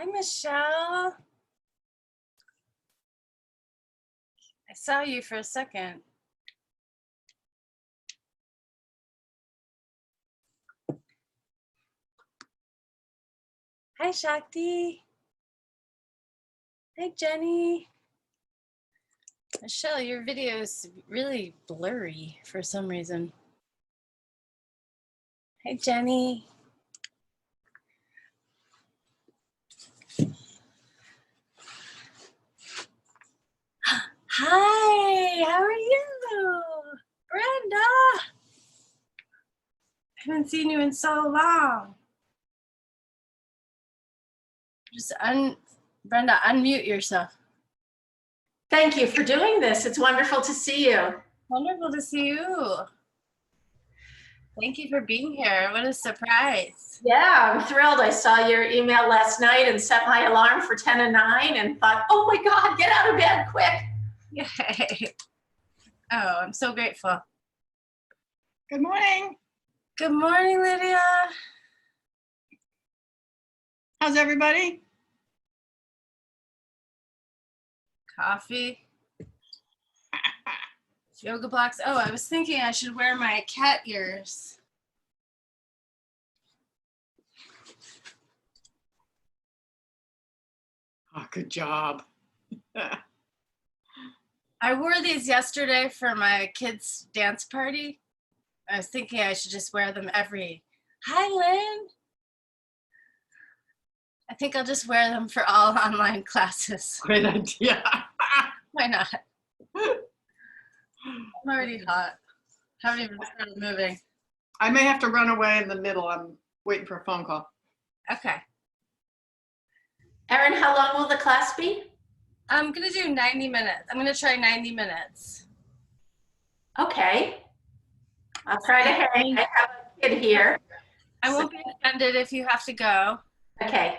Hi, Michelle. I saw you for a second. Hi, Shakti. Hi, Jenny. Michelle, your video is really blurry for some reason. Hi, Jenny. Hi, how are you? Brenda. I haven't seen you in so long. Just Brenda, unmute yourself. Thank you for doing this. It's wonderful to see you. Wonderful to see you. Thank you for being here. What a surprise. Yeah, I'm thrilled. I saw your email last night and set my alarm for 10 and 9 and thought, oh my God, get out of bed quick. Yay. Oh, I'm so grateful. Good morning. Good morning, Lydia. How's everybody? Coffee. Yoga blocks. Oh, I was thinking I should wear my cat ears. Oh, good job. I wore these yesterday for my kids' dance party. I was thinking I should just wear them every. Hi, Lynn. I think I'll just wear them for all online classes. Great idea. Why not? I'm already hot. Haven't even started moving. I may have to run away in the middle. I'm waiting for a phone call. Okay. Erin, how long will the class be? I'm going to do 90 minutes. I'm going to try 90 minutes. Okay. I'll try to hang. I have a kid here. I won't be offended if you have to go. Okay.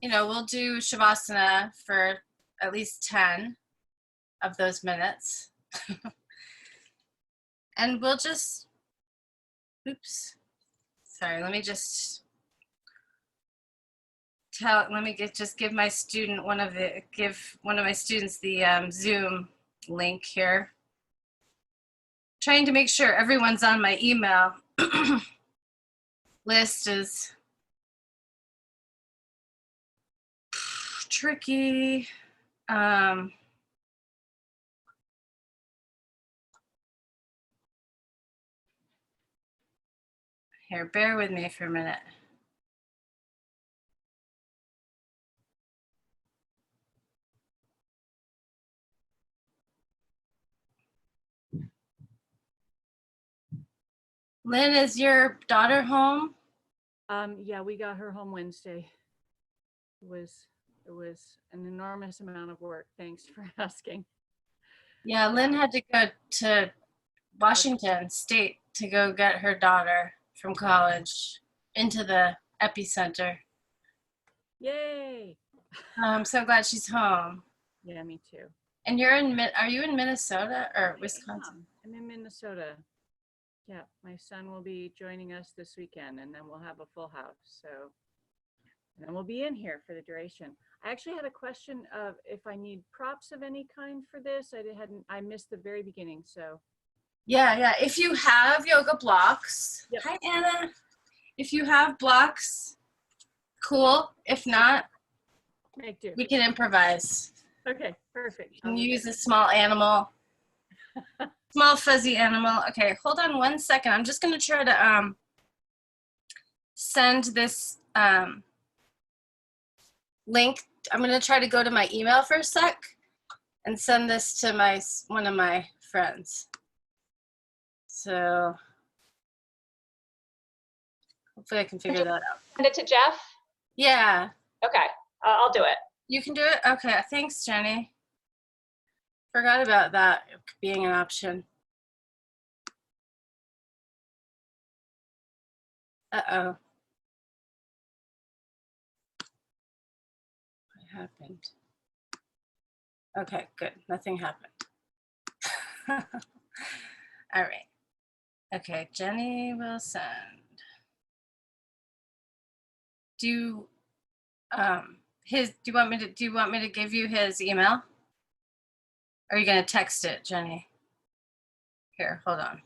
You know, we'll do Shavasana for at least 10 of those minutes. And we'll just, oops. Sorry, let me just give my student give one of my students the Zoom link here. Trying to make sure everyone's on my email list is tricky. Here, bear with me for a minute. Lynn, is your daughter home? Yeah, we got her home Wednesday. It was an enormous amount of work. Thanks for asking. Yeah, Lynn had to go to Washington State to go get her daughter from college into the epicenter. Yay! I'm so glad she's home. Yeah, me too. And are you in Minnesota or Wisconsin? I'm in Minnesota. Yeah, my son will be joining us this weekend, and then we'll have a full house. So, and then we'll be in here for the duration. I actually had a question of if I need props of any kind for this. I missed the very beginning. So. Yeah. If you have yoga blocks, Yep. Hi Anna. If you have blocks, cool. If not, Make do. we can improvise. Okay, perfect. You can use a small animal. Small fuzzy animal. Okay, hold on one second. I'm just going to try to send this link. I'm going to try to go to my email for a sec and send this to one of my friends. So hopefully I can figure that out. Send it to Jeff? Yeah. Okay, I'll do it. You can do it? Okay, thanks, Jenny. Forgot about that being an option. Uh-oh. What happened? Okay, good. Nothing happened. All right. Okay, Jenny will send. do you want me to give you his email? Or are you gonna text it, Jenny? Here, hold on.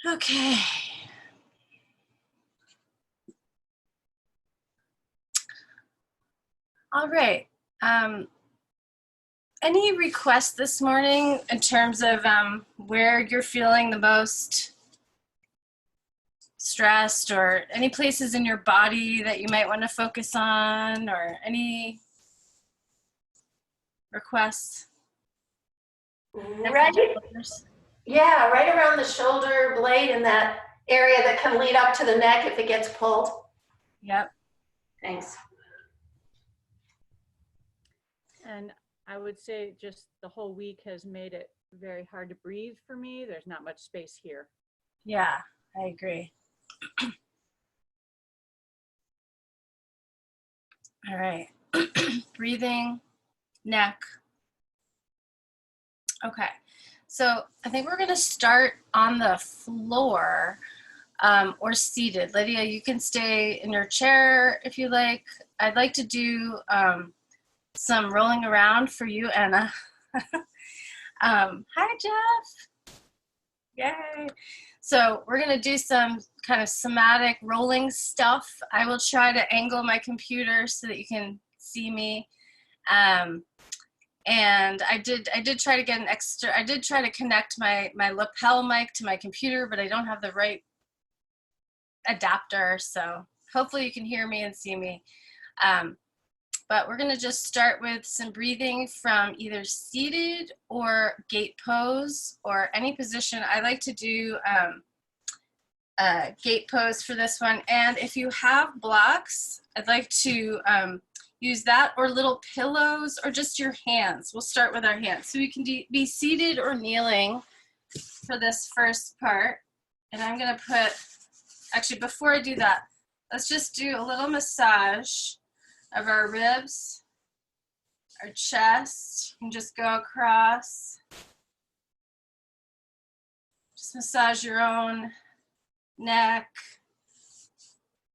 Okay. All right. Any requests this morning in terms of where you're feeling the most stressed, or any places in your body that you might want to focus on, or any requests? Right, yeah, right around the shoulder blade and that area that can lead up to the neck if it gets pulled. Yep. Thanks. And I would say just the whole week has made it very hard to breathe for me. There's not much space here. Yeah, I agree. All right. Breathing, neck. Okay. So I think we're going to start on the floor or seated. Lydia, you can stay in your chair if you like. I'd like to do some rolling around for you, Anna. Hi, Jeff. Yay. So we're going to do some kind of somatic rolling stuff. I will try to angle my computer so that you can see me. And I did try to get an extra, I did try to connect my lapel mic to my computer, but I don't have the right adapter. So hopefully you can hear me and see me. But we're gonna just start with some breathing from either seated or gate pose or any position. I like to do gate pose for this one. And if you have blocks, I'd like to use that, or little pillows, or just your hands. We'll start with our hands. So you can be seated or kneeling for this first part. And I'm gonna put, actually before I do that, let's just do a little massage of our ribs, our chest. You can just go across. Just massage your own neck.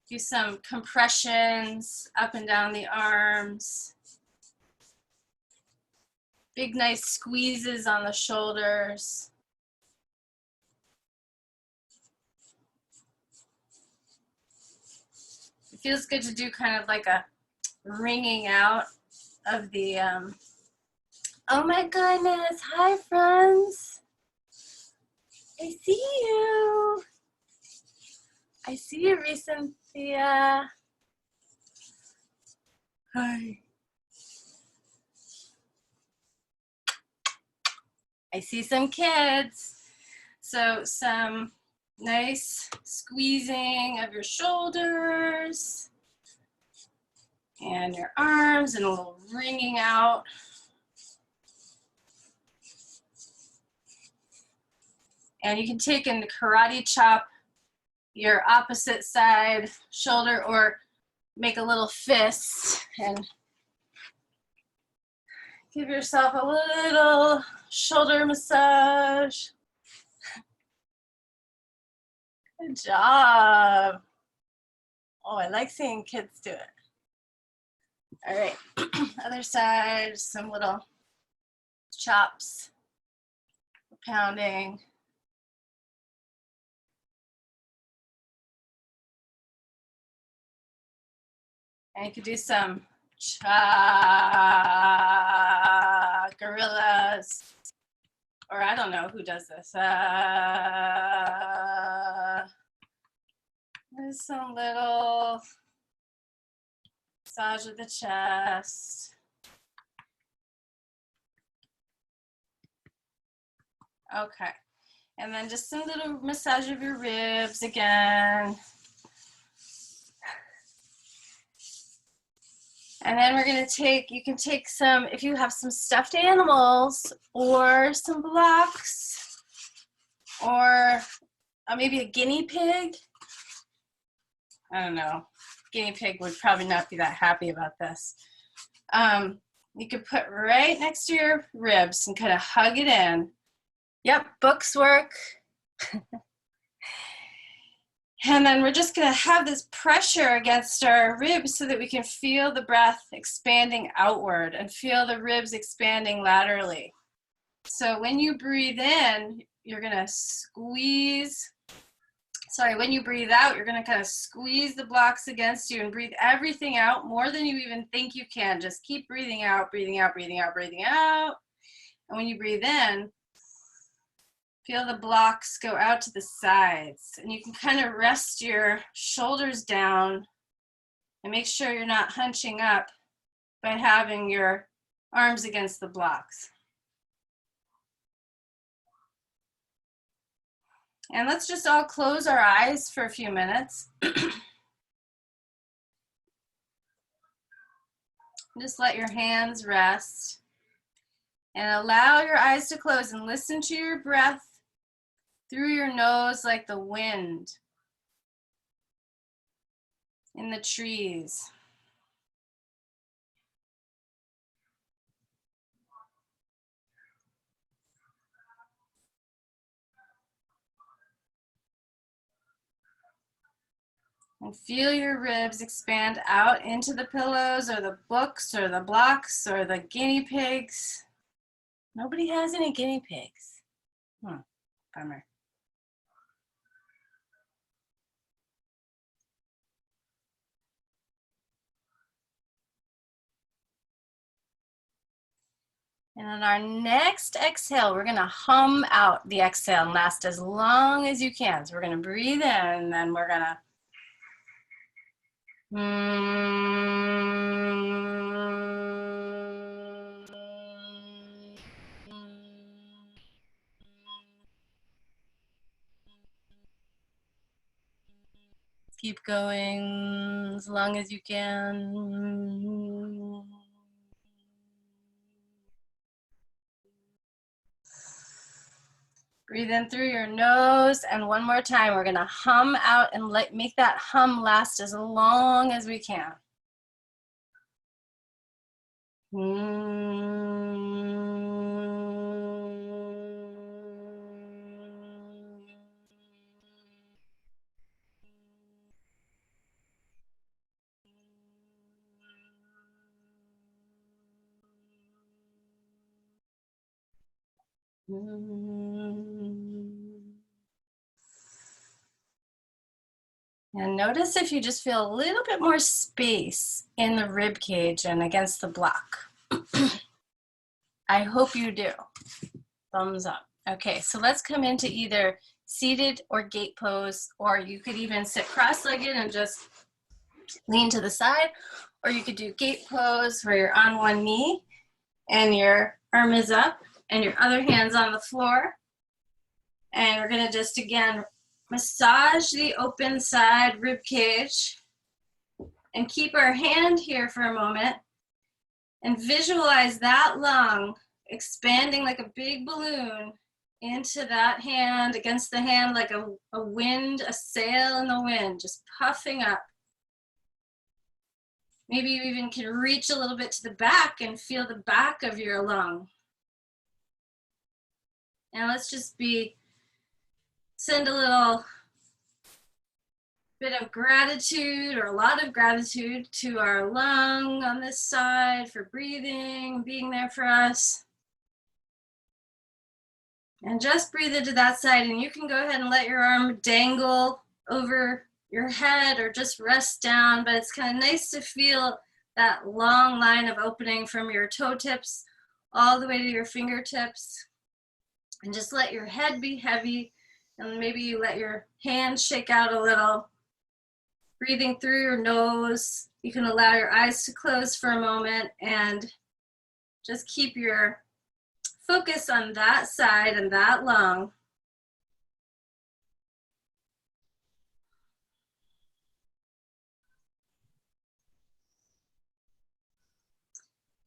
Do some compressions up and down the arms. Big, nice squeezes on the shoulders. It feels good to do kind of like a wringing out of the, oh my goodness, hi friends. I see you. I see you, Cynthia. Hi. I see some kids. So some nice squeezing of your shoulders and your arms, and a little wringing out. And you can take and karate chop your opposite side shoulder, or make a little fist and give yourself a little shoulder massage. Good job. Oh, I like seeing kids do it. All right, other side, some little chops, pounding. And you could do some gorillas, or I don't know who does this. There's some little massage of the chest. Okay, and then just some little massage of your ribs again. And then we're gonna take, you can take some, if you have some stuffed animals or some blocks, or maybe a guinea pig. I don't know, guinea pig would probably not be that happy about this. you could put right next to your ribs and kind of hug it in. Yep, books work. And then we're just gonna have this pressure against our ribs so that we can feel the breath expanding outward and feel the ribs expanding laterally. So when you breathe in, you're gonna squeeze, when you breathe out, you're gonna kind of squeeze the blocks against you and breathe everything out more than you even think you can. Just keep breathing out, breathing out, breathing out, breathing out. And when you breathe in, feel the blocks go out to the sides, and you can kind of rest your shoulders down and make sure you're not hunching up by having your arms against the blocks. And let's just all close our eyes for a few minutes. Just let your hands rest and allow your eyes to close and listen to your breath through your nose like the wind in the trees. And feel your ribs expand out into the pillows or the books or the blocks or the guinea pigs. Nobody has any guinea pigs. Bummer. And on our next exhale, we're gonna hum out the exhale and last as long as you can. So we're gonna breathe in and then we're gonna keep going as long as you can. Breathe in through your nose, and one more time, we're gonna hum out and make that hum last as long as we can. And notice if you just feel a little bit more space in the rib cage and against the block. I hope you do. Thumbs up. Okay, so let's come into either seated or gate pose, or you could even sit cross-legged and just lean to the side, or you could do gate pose where you're on one knee and your arm is up and your other hand's on the floor. And we're gonna just, again, massage the open side rib cage and keep our hand here for a moment and visualize that lung expanding like a big balloon into that hand, against the hand like a wind, a sail in the wind, just puffing up. Maybe you even can reach a little bit to the back and feel the back of your lung. And let's just send a little bit of gratitude or a lot of gratitude to our lung on this side for breathing, being there for us. And just breathe into that side, and you can go ahead and let your arm dangle over your head or just rest down, but it's kind of nice to feel that long line of opening from your toe tips all the way to your fingertips. And just let your head be heavy, and maybe you let your hands shake out a little. Breathing through your nose. You can allow your eyes to close for a moment and just keep your focus on that side and that lung.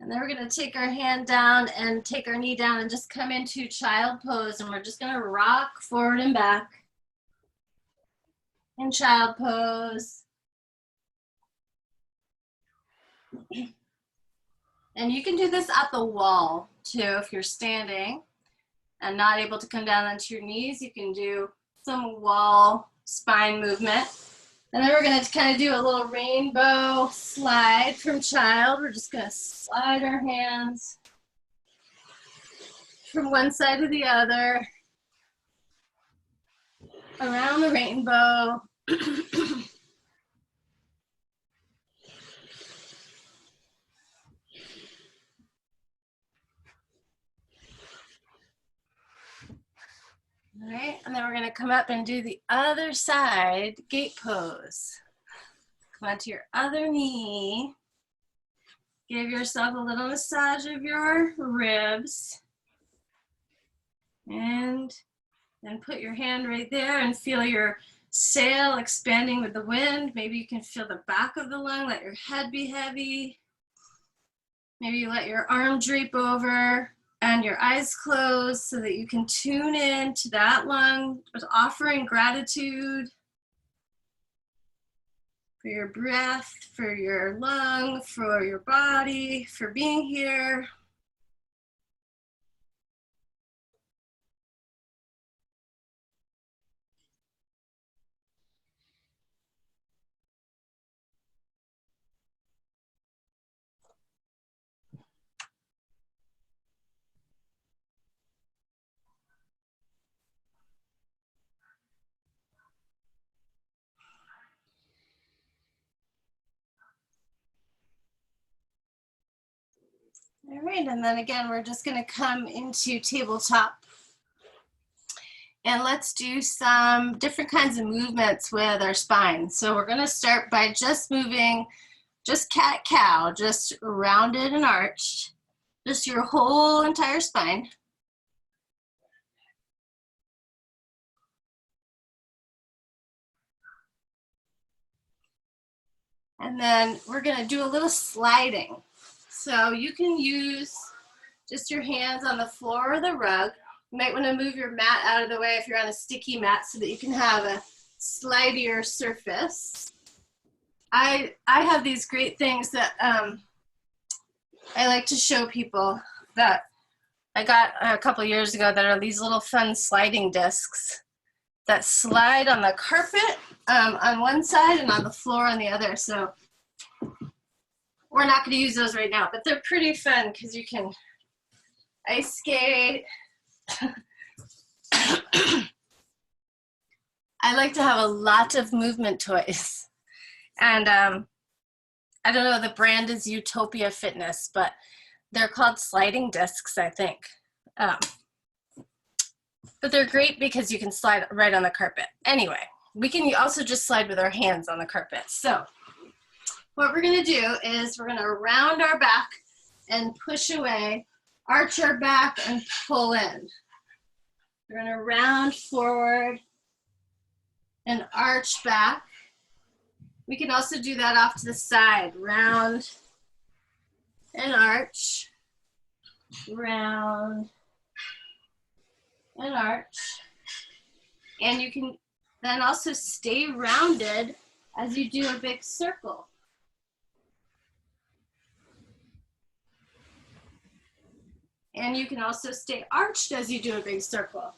And then we're gonna take our hand down and take our knee down and just come into child pose, and we're just gonna rock forward and back in child pose. And you can do this at the wall too. If you're standing and not able to come down onto your knees, you can do some wall spine movement. And then we're gonna kind of do a little rainbow slide from child. We're just gonna slide our hands from one side to the other around the rainbow. All right, and then we're gonna come up and do the other side, gate pose. Come onto your other knee. Give yourself a little massage of your ribs. And then put your hand right there and feel your sail expanding with the wind. Maybe you can feel the back of the lung, let your head be heavy. Maybe you let your arm drape over and your eyes close so that you can tune in to that lung with offering gratitude for your breath, for your lung, for your body, for being here. All right, and then again, we're just gonna come into tabletop. And let's do some different kinds of movements with our spine. So we're gonna start by just moving, just cat-cow, just rounded and arched, just your whole entire spine. And then we're gonna do a little sliding. So you can use just your hands on the floor or the rug. You might want to move your mat out of the way if you're on a sticky mat so that you can have a slidier surface. I have these great things that I like to show people that I got a couple years ago that are these little fun sliding discs that slide on the carpet on one side and on the floor on the other. So we're not going to use those right now, but they're pretty fun because you can ice skate. I like to have a lot of movement toys. And I don't know, the brand is Utopia Fitness, but they're called sliding discs, I think. But they're great because you can slide right on the carpet. Anyway, we can also just slide with our hands on the carpet. So what we're gonna do is we're gonna round our back and push away, arch our back and pull in. We're gonna round forward and arch back. We can also do that off to the side, round and arch, round and arch. And you can then also stay rounded as you do a big circle. And you can also stay arched as you do a big circle.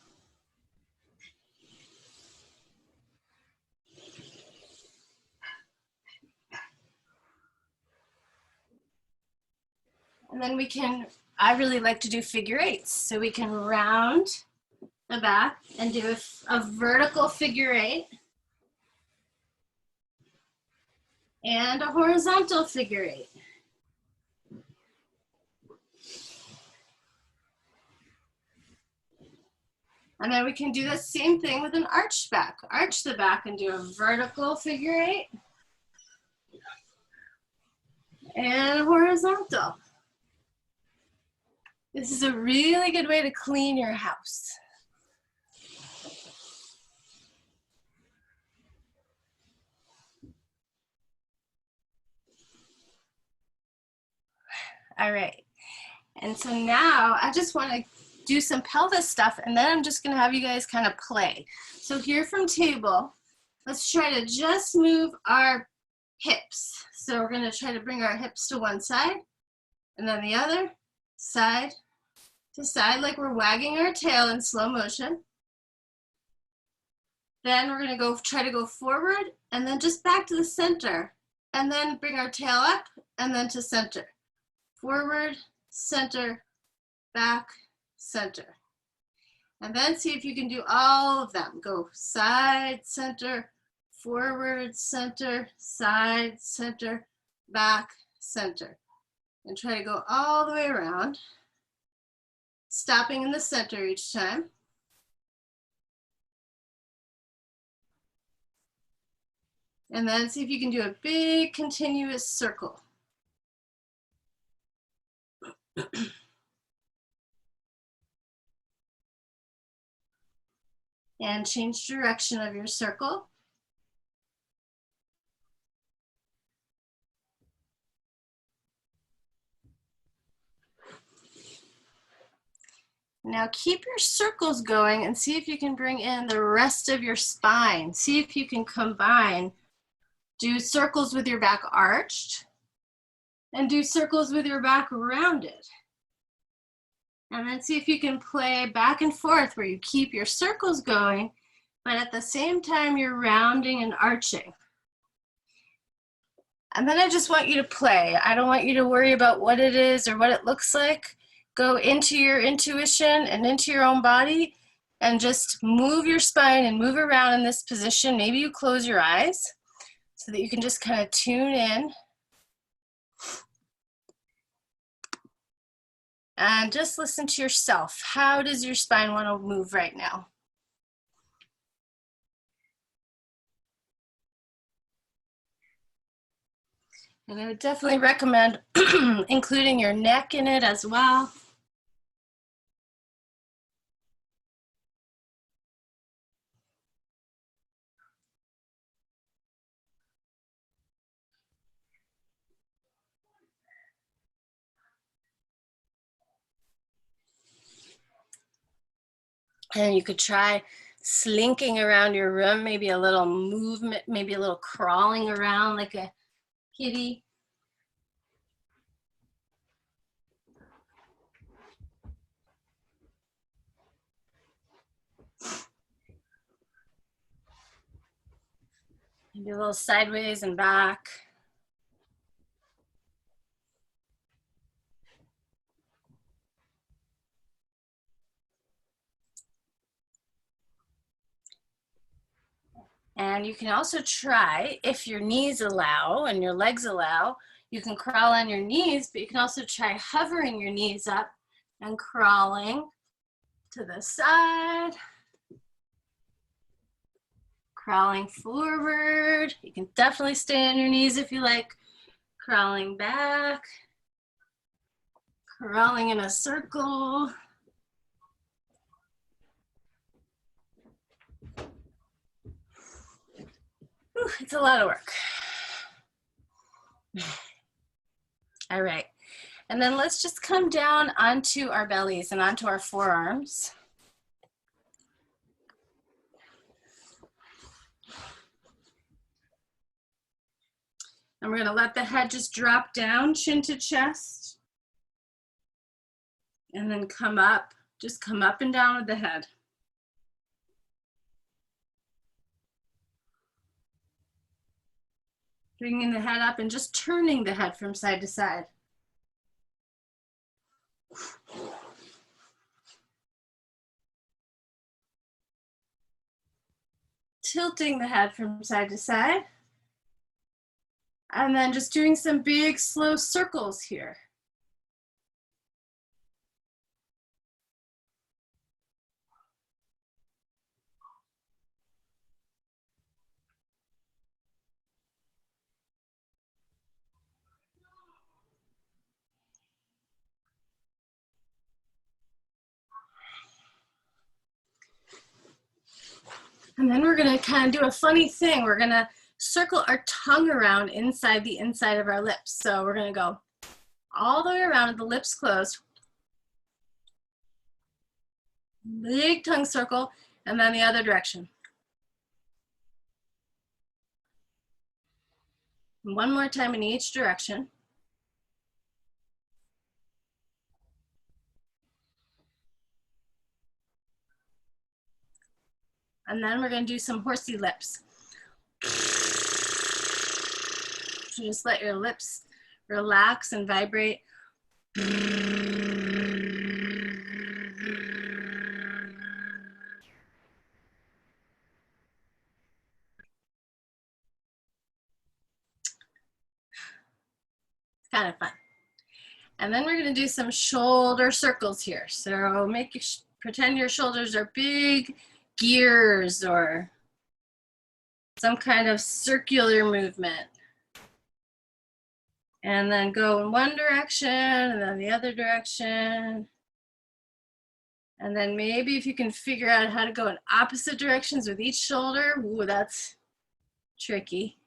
And then we can, I really like to do figure eights. So we can round the back and do a vertical figure eight and a horizontal figure eight. And then we can do the same thing with an arched back. Arch the back and do a vertical figure eight and a horizontal. This is a really good way to clean your house. All right, and so now I just want to do some pelvis stuff, and then I'm just gonna have you guys kind of play. So here from table, let's try to just move our hips. So we're gonna try to bring our hips to one side And then the other, side to side, like we're wagging our tail in slow motion. Then we're gonna go try to go forward and then just back to the center. And then bring our tail up and then to center. Forward, center, back, center. And then see if you can do all of them. Go side, center, forward, center, side, center, back, center. And try to go all the way around, stopping in the center each time. And then see if you can do a big continuous circle. And change direction of your circle. Now keep your circles going and see if you can bring in the rest of your spine. See if you can combine, do circles with your back arched and do circles with your back rounded. And then see if you can play back and forth where you keep your circles going, but at the same time you're rounding and arching. And then I just want you to play. I don't want you to worry about what it is or what it looks like. Go into your intuition and into your own body and just move your spine and move around in this position. Maybe you close your eyes so that you can just kind of tune in. And just listen to yourself. How does your spine want to move right now? And I would definitely recommend including your neck in it as well. And you could try slinking around your room, maybe a little movement, maybe a little crawling around like a kitty. Maybe a little sideways and back. And you can also try, if your knees allow and your legs allow, you can crawl on your knees, but you can also try hovering your knees up and crawling to the side. Crawling forward. You can definitely stay on your knees if you like. Crawling back. Crawling in a circle. Whew, it's a lot of work. All right. And then let's just come down onto our bellies and onto our forearms. And we're going to let the head just drop down, chin to chest. And then come up, just come up and down with the head. Bringing the head up and just turning the head from side to side. Tilting the head from side to side. And then just doing some big, slow circles here. And then we're gonna kind of do a funny thing. We're gonna circle our tongue around inside the inside of our lips. So we're gonna go all the way around with the lips closed. Big tongue circle, and then the other direction. And one more time in each direction. And then we're going to do some horsey lips. So just let your lips relax and vibrate. Kind of fun. And then we're going to do some shoulder circles here. So pretend your shoulders are big gears or some kind of circular movement. And then go in one direction and then the other direction. And then maybe if you can figure out how to go in opposite directions with each shoulder, ooh, that's tricky.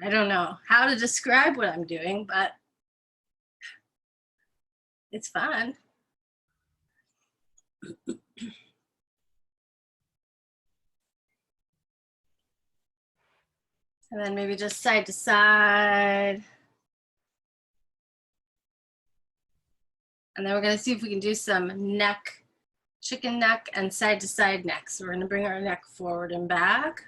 I don't know how to describe what I'm doing, but it's fun. And then maybe just side to side. And then we're going to see if we can do some neck, chicken neck and side to side neck. So we're going to bring our neck forward and back.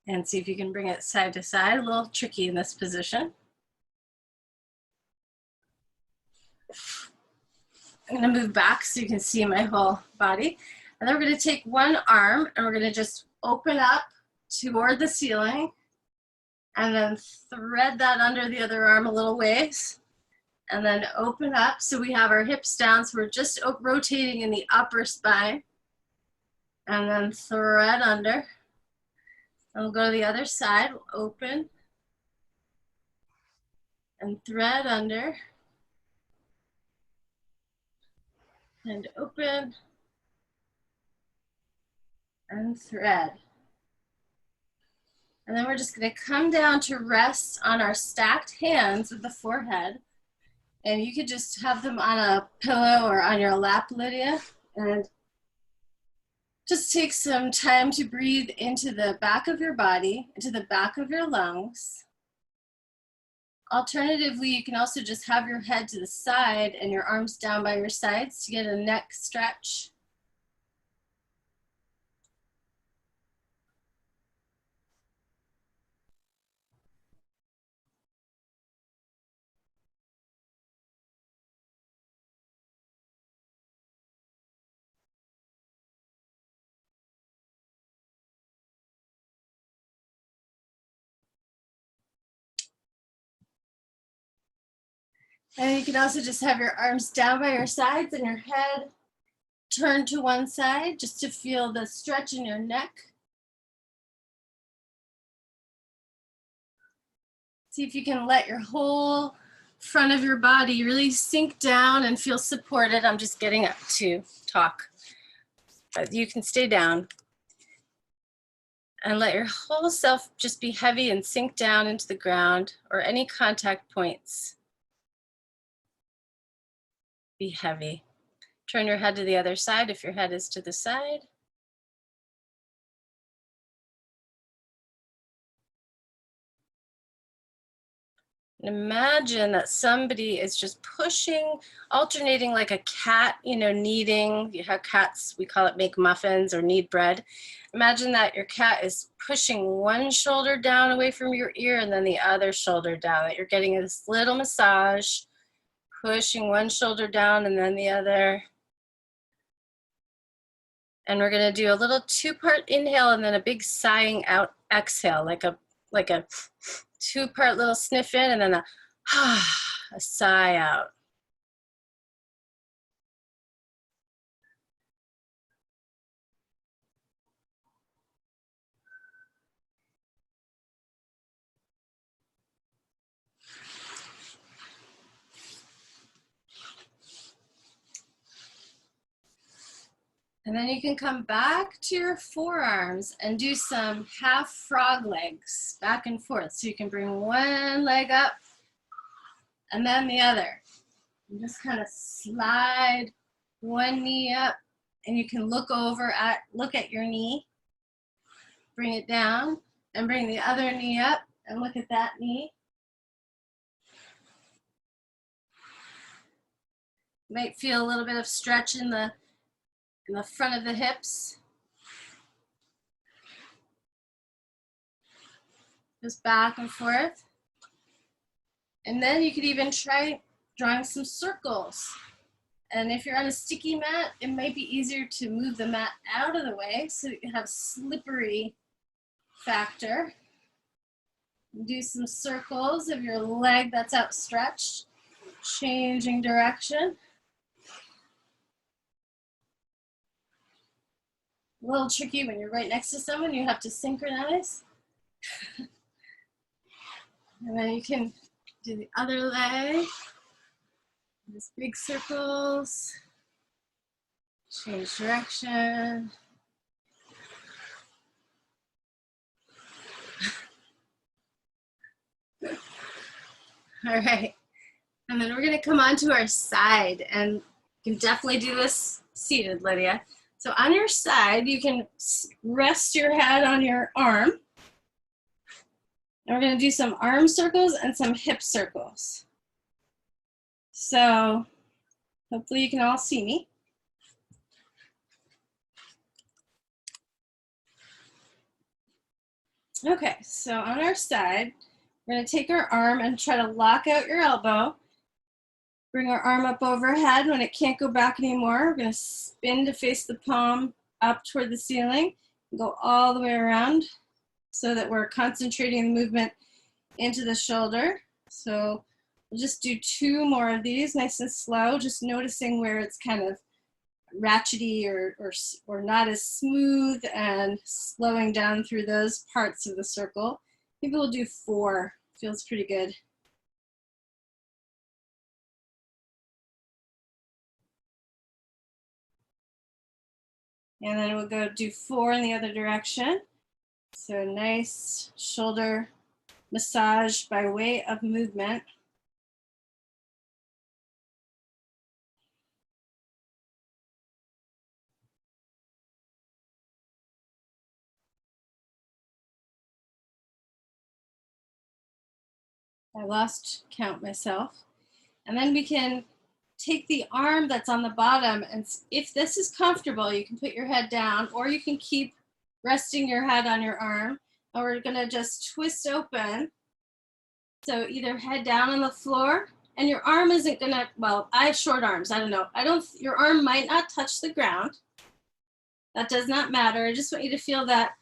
And see if you can bring it side to side. A little tricky in this position. I'm going to move back so you can see my whole body. And then we're going to take one arm and we're going to just open up toward the ceiling and then thread that under the other arm a little ways and then open up so we have our hips down, so we're just rotating in the upper spine and then thread under. And we'll go to the other side, we'll open and thread under and open and thread. And then we're just going to come down to rest on our stacked hands with the forehead. And you could just have them on a pillow or on your lap, Lydia. And just take some time to breathe into the back of your body, into the back of your lungs. Alternatively, you can also just have your head to the side and your arms down by your sides to get a neck stretch. And you can also just have your arms down by your sides and your head turned to one side just to feel the stretch in your neck. See if you can let your whole front of your body really sink down and feel supported. I'm just getting up to talk, but you can stay down. And let your whole self just be heavy and sink down into the ground or any contact points. Be heavy. Turn your head to the other side if your head is to the side. And imagine that somebody is just pushing, alternating like a cat, you know, kneading. You have cats, we call it make muffins or knead bread. Imagine that your cat is pushing one shoulder down away from your ear and then the other shoulder down, that you're getting this little massage, pushing one shoulder down and then the other. And we're going to do a little two-part inhale and then a big sighing out exhale, like a two-part little sniff in and then a sigh out. And then you can come back to your forearms and do some half frog legs back and forth. So you can bring one leg up and then the other. And just kind of slide one knee up and you can look at your knee, bring it down and bring the other knee up and look at that knee. You might feel a little bit of stretch in the in the front of the hips. Just back and forth. And then you could even try drawing some circles. And if you're on a sticky mat, it might be easier to move the mat out of the way so that you have slippery factor. Do some circles of your leg that's outstretched, changing direction. A little tricky when you're right next to someone, you have to synchronize. And then you can do the other leg. These big circles. Change direction. All right. And then we're going to come onto our side, and you can definitely do this seated, Lydia. So on your side, you can rest your head on your arm. And we're going to do some arm circles and some hip circles. So hopefully you can all see me. Okay, so on our side, we're going to take our arm and try to lock out your elbow. Bring our arm up overhead. When it can't go back anymore, we're going to spin to face the palm up toward the ceiling and go all the way around so that we're concentrating the movement into the shoulder. So we'll just do 2 more of these, nice and slow, just noticing where it's kind of ratchety or not as smooth, and slowing down through those parts of the circle. Maybe we'll do 4, feels pretty good. And then we'll go do 4 in the other direction. So nice shoulder massage by way of movement. I lost count myself. And then we can take the arm that's on the bottom, and if this is comfortable, you can put your head down, or you can keep resting your head on your arm. And we're gonna just twist open. So either head down on the floor, and your arm isn't gonna, well, I have short arms, I don't know. Your arm might not touch the ground. That does not matter. I just want you to feel that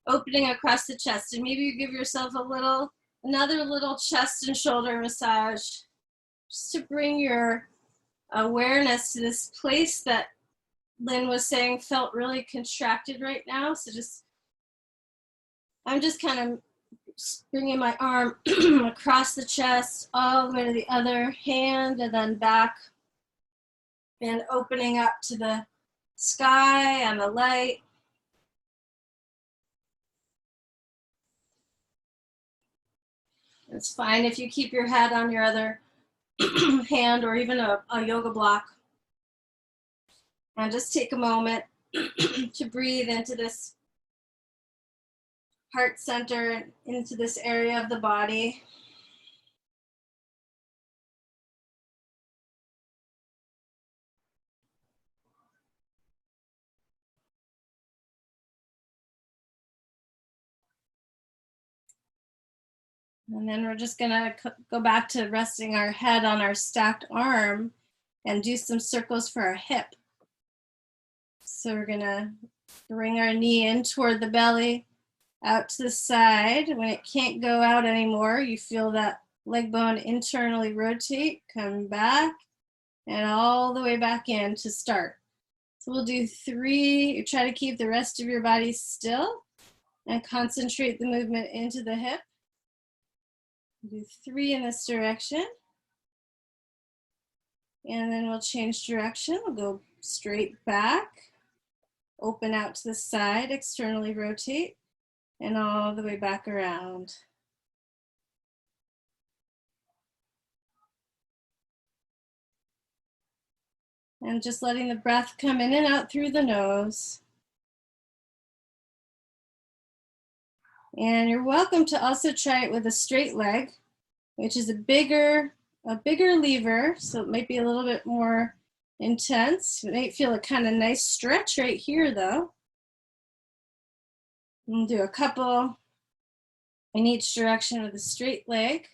opening across the chest, and maybe you give yourself another little chest and shoulder massage, just to bring your awareness to this place that Lynn was saying felt really contracted right now. So I'm just kind of bringing my arm across the chest, all the way to the other hand, and then back, and opening up to the sky and the light. It's fine if you keep your head on your other hand, or even a yoga block. And just take a moment to breathe into this heart center, into this area of the body. And then we're just gonna go back to resting our head on our stacked arm and do some circles for our hip. So we're gonna bring our knee in toward the belly, out to the side. When it can't go out anymore, you feel that leg bone internally rotate, come back, and all the way back in to start. So we'll do 3. You try to keep the rest of your body still and concentrate the movement into the hip. Do 3 in this direction. And then we'll change direction. We'll go straight back, open out to the side, externally rotate, and all the way back around. And just letting the breath come in and out through the nose. And you're welcome to also try it with a straight leg, which is a bigger lever, so it might be a little bit more intense. You might feel a kind of nice stretch right here though. And do a couple in each direction with a straight leg.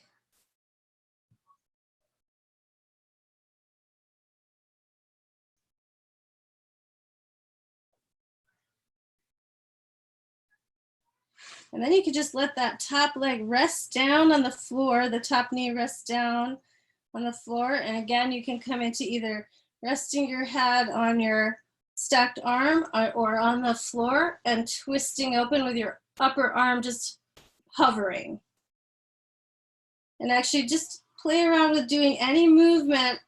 And then you can just let that top leg rest down on the floor, the top knee rests down on the floor. And again, you can come into either resting your head on your stacked arm or on the floor and twisting open with your upper arm just hovering. And actually just play around with doing any movement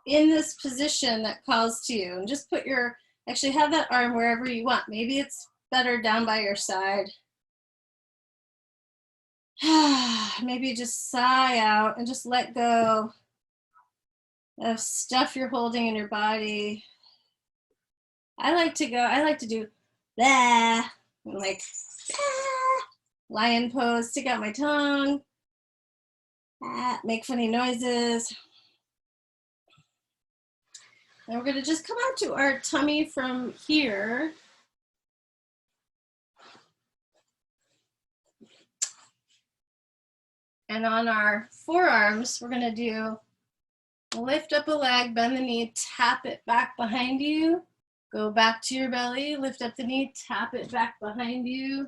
in this position that calls to you. And just put your, actually have that arm wherever you want. Maybe it's better down by your side. Maybe just sigh out and just let go of stuff you're holding in your body. I like to do that, like lion pose, stick out my tongue, make funny noises. And we're gonna just come out to our tummy from here. And on our forearms, we're gonna do lift up a leg, bend the knee, tap it back behind you, go back to your belly, lift up the knee, tap it back behind you.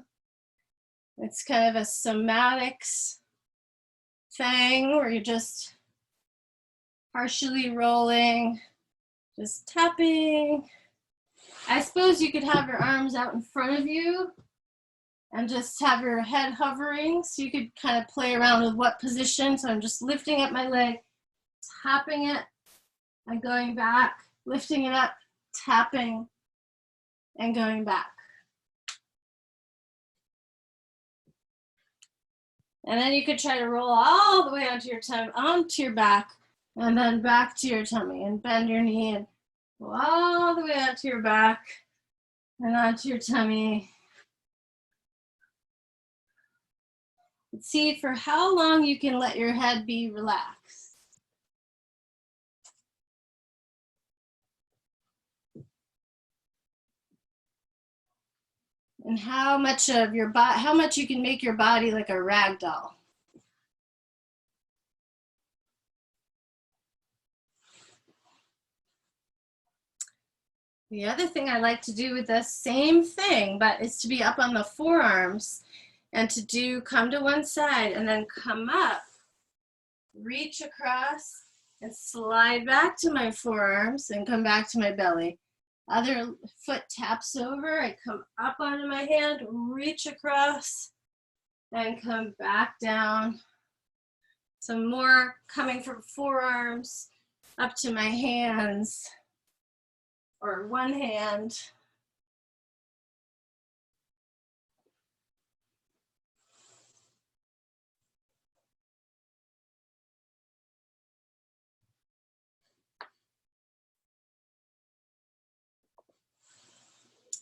It's kind of a somatics thing where you're just partially rolling, just tapping. I suppose you could have your arms out in front of you and just have your head hovering, so you could kind of play around with what position. So I'm just lifting up my leg, tapping it, and going back, lifting it up, tapping, and going back. And then you could try to roll all the way onto your tummy, onto your back, and then back to your tummy, and bend your knee and go all the way onto your back and onto your tummy. See for how long you can let your head be relaxed. And how much of your body, how much you can make your body like a rag doll. The other thing I like to do with the same thing, but is to be up on the forearms and to do come to one side and then come up, reach across and slide back to my forearms and come back to my belly. Other foot taps over, I come up onto my hand, reach across and come back down. Some more coming from forearms up to my hands or one hand.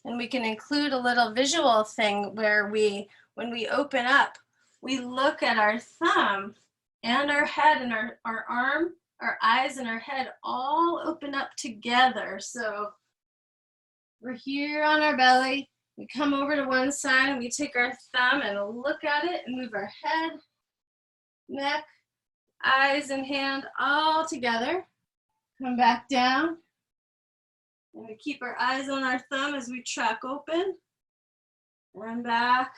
And we can include a little visual thing where when we open up, we look at our thumb and our head and our arm, our eyes and our head all open up together. So we're here on our belly. We come over to one side and we take our thumb and look at it and move our head, neck, eyes and hand all together. Come back down. And we keep our eyes on our thumb as we track open and back.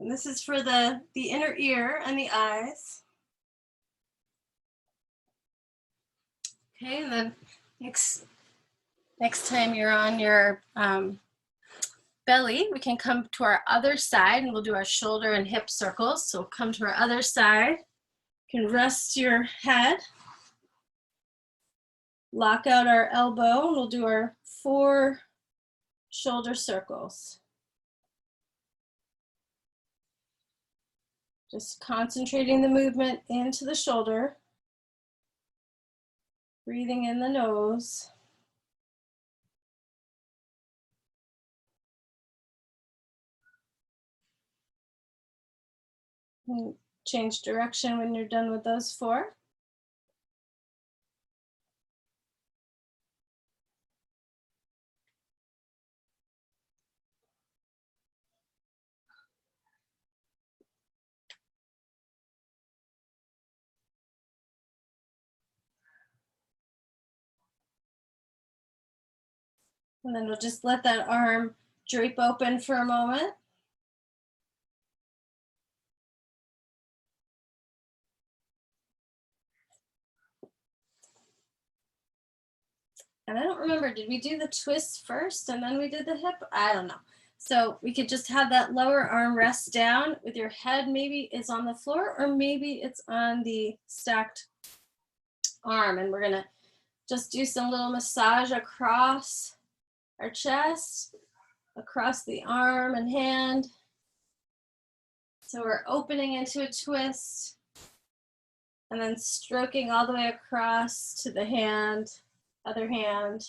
And this is for the inner ear and the eyes. Okay, and then next time you're on your belly, we can come to our other side and we'll do our shoulder and hip circles. So come to our other side. You can rest your head. Lock out our elbow and we'll do our 4 shoulder circles. Just concentrating the movement into the shoulder. Breathing in the nose. Change direction when you're done with those 4. And then we'll just let that arm drape open for a moment. And I don't remember, did we do the twist first and then we did the hip? I don't know. So we could just have that lower arm rest down with your head maybe is on the floor or maybe it's on the stacked arm. And we're gonna just do some little massage across our chest, across the arm and hand. So we're opening into a twist and then stroking all the way across to the hand, other hand.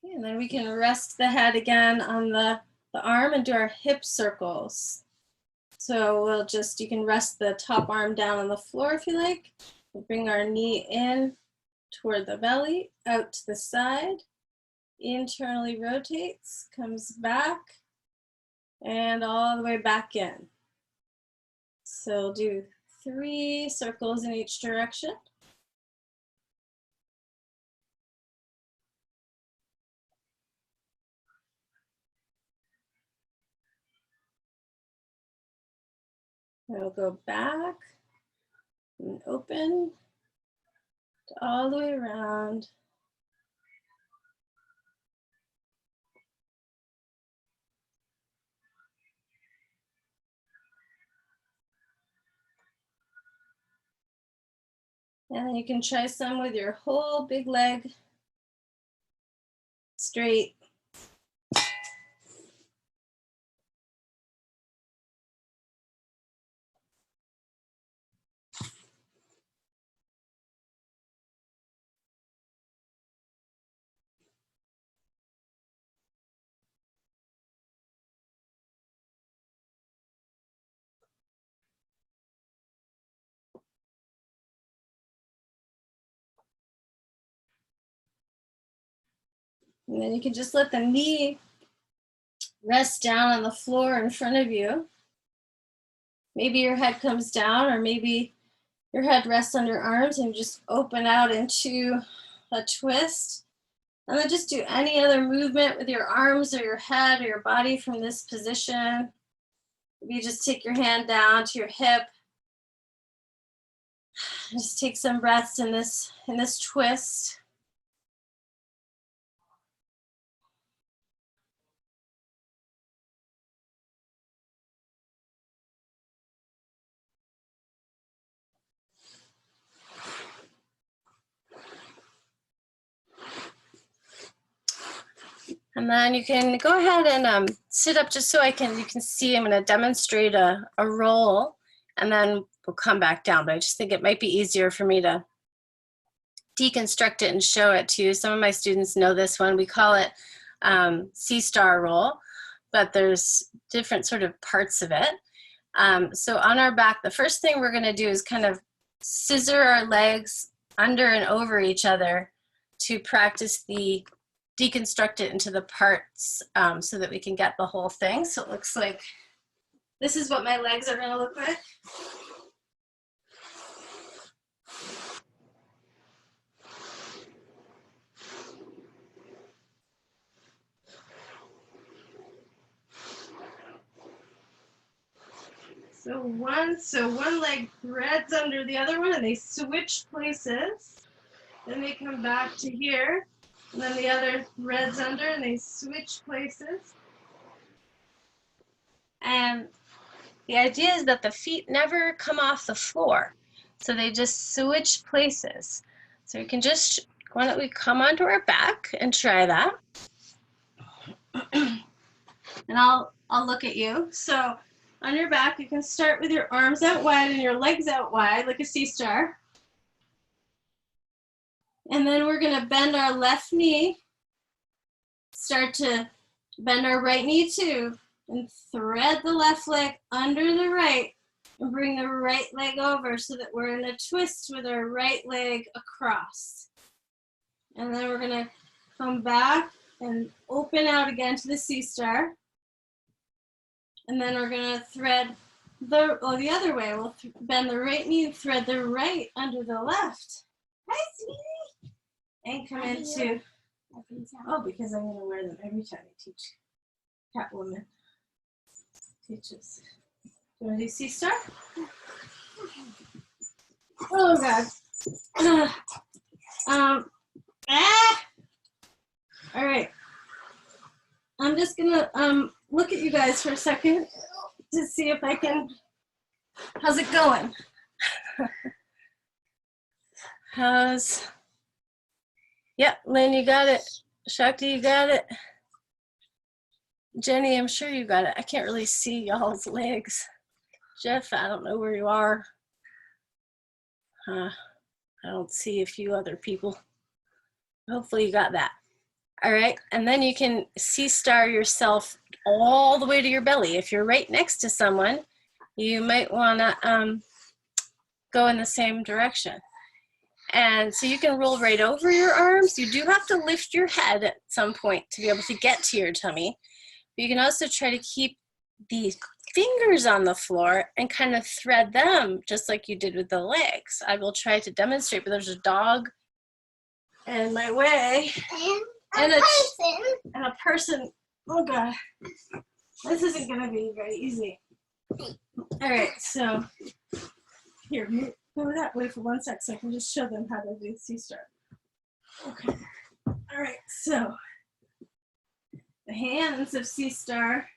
Okay, and then we can rest the head again on the arm and do our hip circles. So we'll just, you can rest the top arm down on the floor if you like. We'll bring our knee in toward the belly, out to the side, internally rotates, comes back, and all the way back in. So we'll do 3 circles in each direction. We'll go back and open all the way around. And then you can try some with your whole big leg straight. And then you can just let the knee rest down on the floor in front of you. Maybe your head comes down, or maybe your head rests on your arms and just open out into a twist. And then just do any other movement with your arms or your head or your body from this position. Maybe you just take your hand down to your hip. Just take some breaths in this twist. And then you can go ahead and sit up just so you can see. I'm going to demonstrate a roll, and then we'll come back down. But I just think it might be easier for me to deconstruct it and show it to you. Some of my students know this one. We call it C-star roll, but there's different sort of parts of it. So on our back, the first thing we're going to do is kind of scissor our legs under and over each other to practice the deconstruct it into the parts so that we can get the whole thing. So it looks like this is what my legs are going to look like. So one leg threads under the other one and they switch places. Then they come back to here. And then the other threads under and they switch places. And the idea is that the feet never come off the floor. So they just switch places. So you can just, why don't we come onto our back and try that. And I'll look at you. So on your back. You can start with your arms out wide and your legs out wide like a C-star. And then we're gonna bend our left knee. Start to bend our right knee too. And thread the left leg under the right and bring the right leg over so that we're in a twist with our right leg across. And then we're gonna come back and open out again to the C-star. And then we're gonna thread the other way. We'll bend the right knee and thread the right under the left. Hi, sweetie. And come into, oh, because I'm gonna wear them every time I teach. Catwoman teaches. You wanna do C-star? Oh God. All right. I'm just gonna look at you guys for a second to see if I can, how's it going? Yep, Lynn, you got it. Shakti, you got it. Jenny, I'm sure you got it. I can't really see y'all's legs. Jeff, I don't know where you are. I don't see a few other people. Hopefully you got that. All right, and then you can C-star yourself all the way to your belly. If you're right next to someone, you might wanna go in the same direction. And so you can roll right over your arms. You do have to lift your head at some point to be able to get to your tummy. But you can also try to keep the fingers on the floor and kind of thread them just like you did with the legs. I will try to demonstrate, but there's a dog in my way. And a person. Oh God, this isn't gonna be very easy. All right, so here, go that way for 1 sec so I can just show them how to do C-star. Okay. All right, so the hands of C-star.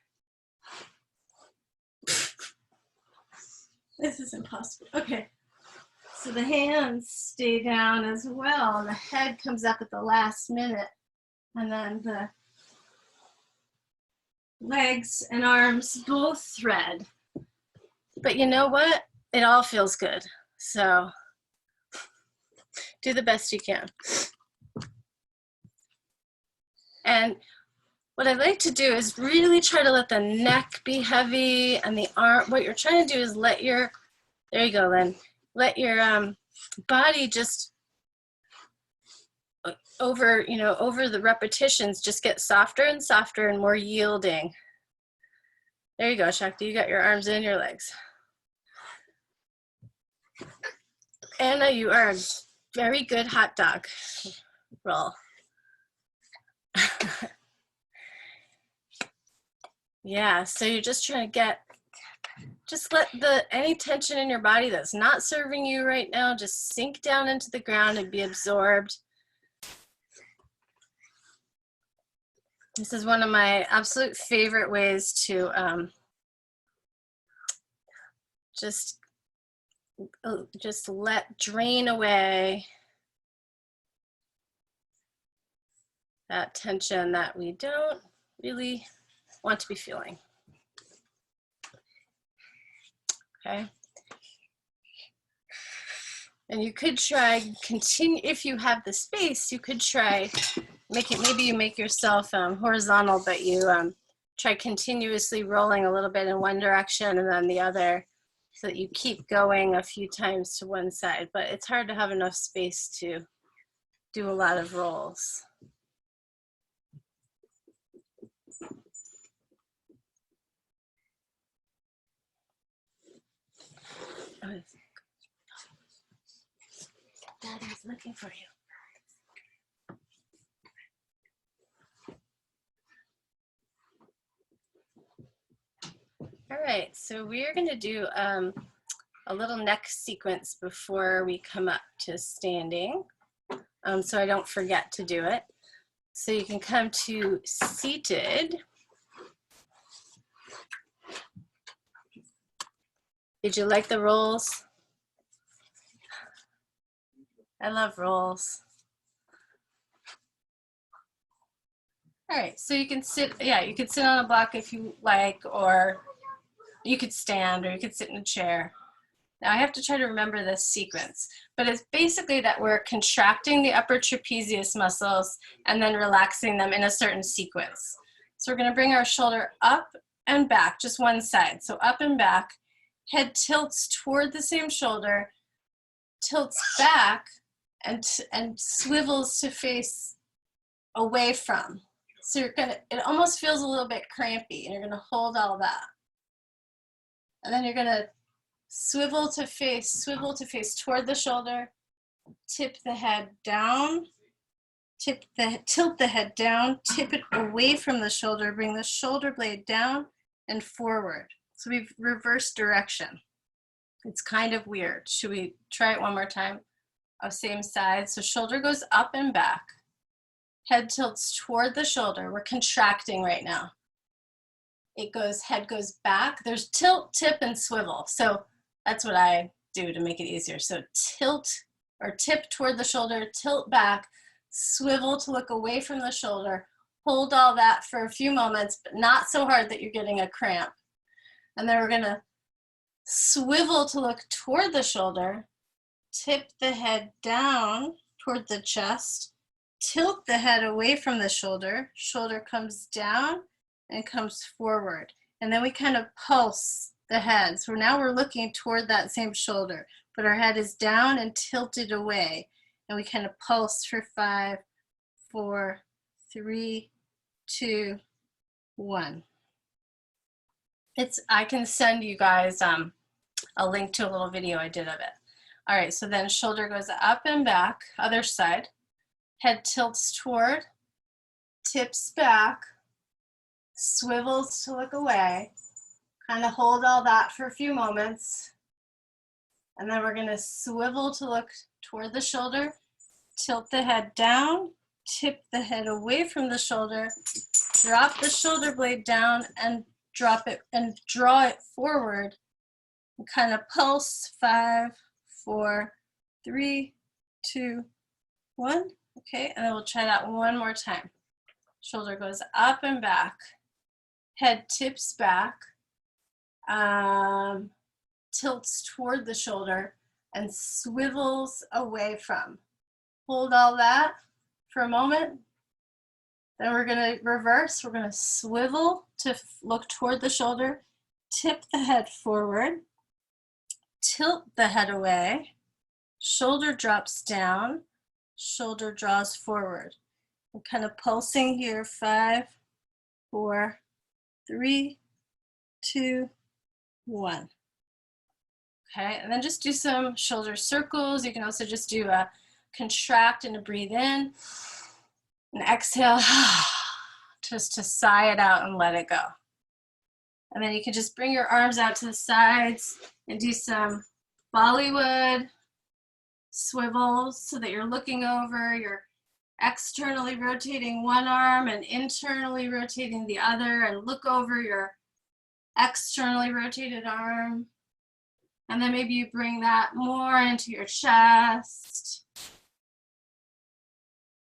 This is impossible. Okay. So the hands stay down as well. The head comes up at the last minute. And then the legs and arms both thread. But you know what? It all feels good. So do the best you can. And what I like to do is really try to let the neck be heavy and the arm, what you're trying to do is let your, there you go, Lynn, let your body just over the repetitions, just get softer and softer and more yielding. There you go, Shakti, you got your arms and your legs. Anna, you are a very good hot dog roll. Yeah, so you're just trying to just let any tension in your body that's not serving you right now, just sink down into the ground and be absorbed. This is one of my absolute favorite ways to just drain away that tension that we don't really want to be feeling. Okay. And you could try continue, if you have the space, you could try maybe you make yourself horizontal, but you try continuously rolling a little bit in one direction and then the other, so that you keep going a few times to one side. But it's hard to have enough space to do a lot of rolls. Daddy's looking for you. All right, so we're going to do a little neck sequence before we come up to standing, so I don't forget to do it. So you can come to seated. Did you like the rolls? I love rolls. All right, so you can sit, yeah, you can sit on a block if you like, or You could stand or you could sit in a chair. Now I have to try to remember this sequence, but it's basically that we're contracting the upper trapezius muscles and then relaxing them in a certain sequence. So we're going to bring our shoulder up and back, just one side. So up and back, head tilts toward the same shoulder, tilts back, and swivels to face away from. So you're gonna, it almost feels a little bit crampy, and you're gonna hold all that. And then you're gonna swivel to face toward the shoulder, tip the head down, tilt the head down, tip it away from the shoulder, bring the shoulder blade down and forward. So we've reversed direction. It's kind of weird. Should we try it one more time? Oh, same side. So shoulder goes up and back. Head tilts toward the shoulder. We're contracting right now. It goes, head goes back. There's tilt, tip, and swivel. So that's what I do to make it easier. So tilt or tip toward the shoulder, tilt back, swivel to look away from the shoulder. Hold all that for a few moments, but not so hard that you're getting a cramp. And then we're gonna swivel to look toward the shoulder, tip the head down toward the chest, tilt the head away from the shoulder, shoulder comes down and comes forward. And then we kind of pulse the head. So now we're looking toward that same shoulder, but our head is down and tilted away. And we kind of pulse for 5, 4, 3, 2, 1. I can send you guys a link to a little video I did of it. All right, so then shoulder goes up and back, other side. Head tilts toward, tips back, swivels to look away. Kind of hold all that for a few moments. And then we're gonna swivel to look toward the shoulder, tilt the head down, tip the head away from the shoulder, drop the shoulder blade down and drop it and draw it forward. And kind of pulse 5, 4, 3, 2, 1. Okay, and then we'll try that one more time. Shoulder goes up and back. Head tips back, tilts toward the shoulder, and swivels away from. Hold all that for a moment. Then we're gonna reverse. We're gonna swivel to look toward the shoulder, tip the head forward, tilt the head away, shoulder drops down, shoulder draws forward. I'm kind of pulsing here, 5, 4, 3, 2, 1. Okay, and then just do some shoulder circles. You can also just do a contract and a breathe in, and exhale, just to sigh it out and let it go. And then you can just bring your arms out to the sides and do some Bollywood swivels so that you're looking over, you're externally rotating one arm and internally rotating the other, and look over your externally rotated arm. And then maybe you bring that more into your chest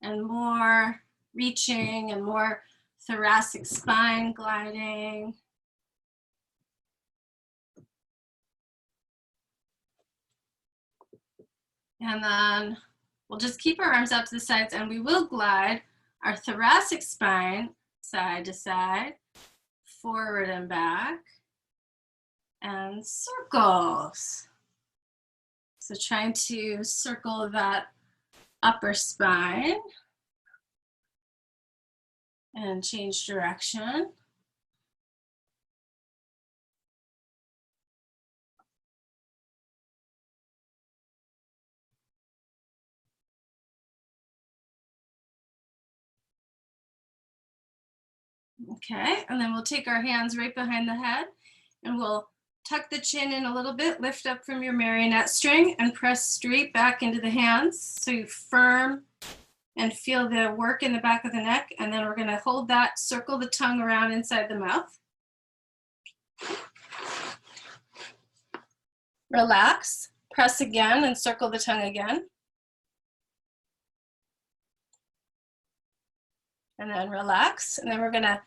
and more reaching and more thoracic spine gliding. And then we'll just keep our arms out to the sides, and we will glide our thoracic spine side to side, forward and back, and circles. So trying to circle that upper spine and change direction. Okay, and then we'll take our hands right behind the head and we'll tuck the chin in a little bit, lift up from your marionette string and press straight back into the hands. So you firm and feel the work in the back of the neck. And then we're gonna hold that, circle the tongue around inside the mouth. Relax, press again and circle the tongue again. And then relax. And then we're gonna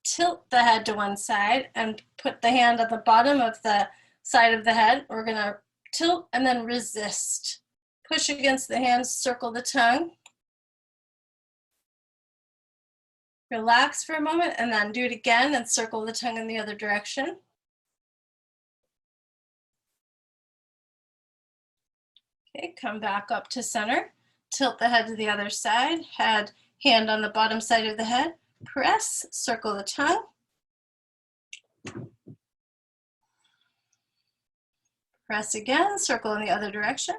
tilt the head to one side and put the hand at the bottom of the side of the head. We're gonna tilt and then resist. Push against the hands, circle the tongue. Relax for a moment and then do it again and circle the tongue in the other direction. Okay, come back up to center. Tilt the head to the other side. Hand on the bottom side of the head. Press, circle the tongue. Press again, circle in the other direction.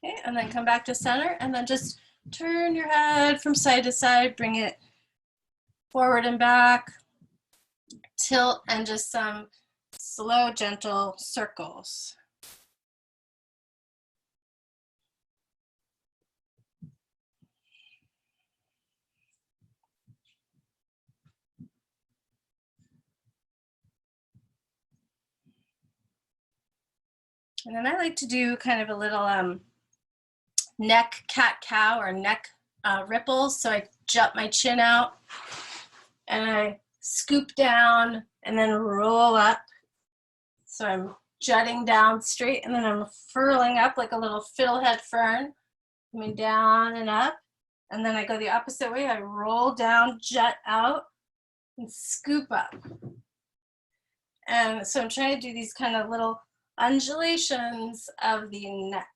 Okay, and then come back to center and then just turn your head from side to side, bring it forward and back, tilt, and just some slow, gentle circles. And then I like to do kind of a little neck cat-cow or neck ripples. So I jut my chin out and I scoop down and then roll up. So I'm jutting down straight and then I'm furling up like a little fiddlehead fern, coming down and up. And then I go the opposite way. I roll down, jut out, and scoop up. And so I'm trying to do these kind of little undulations of the neck.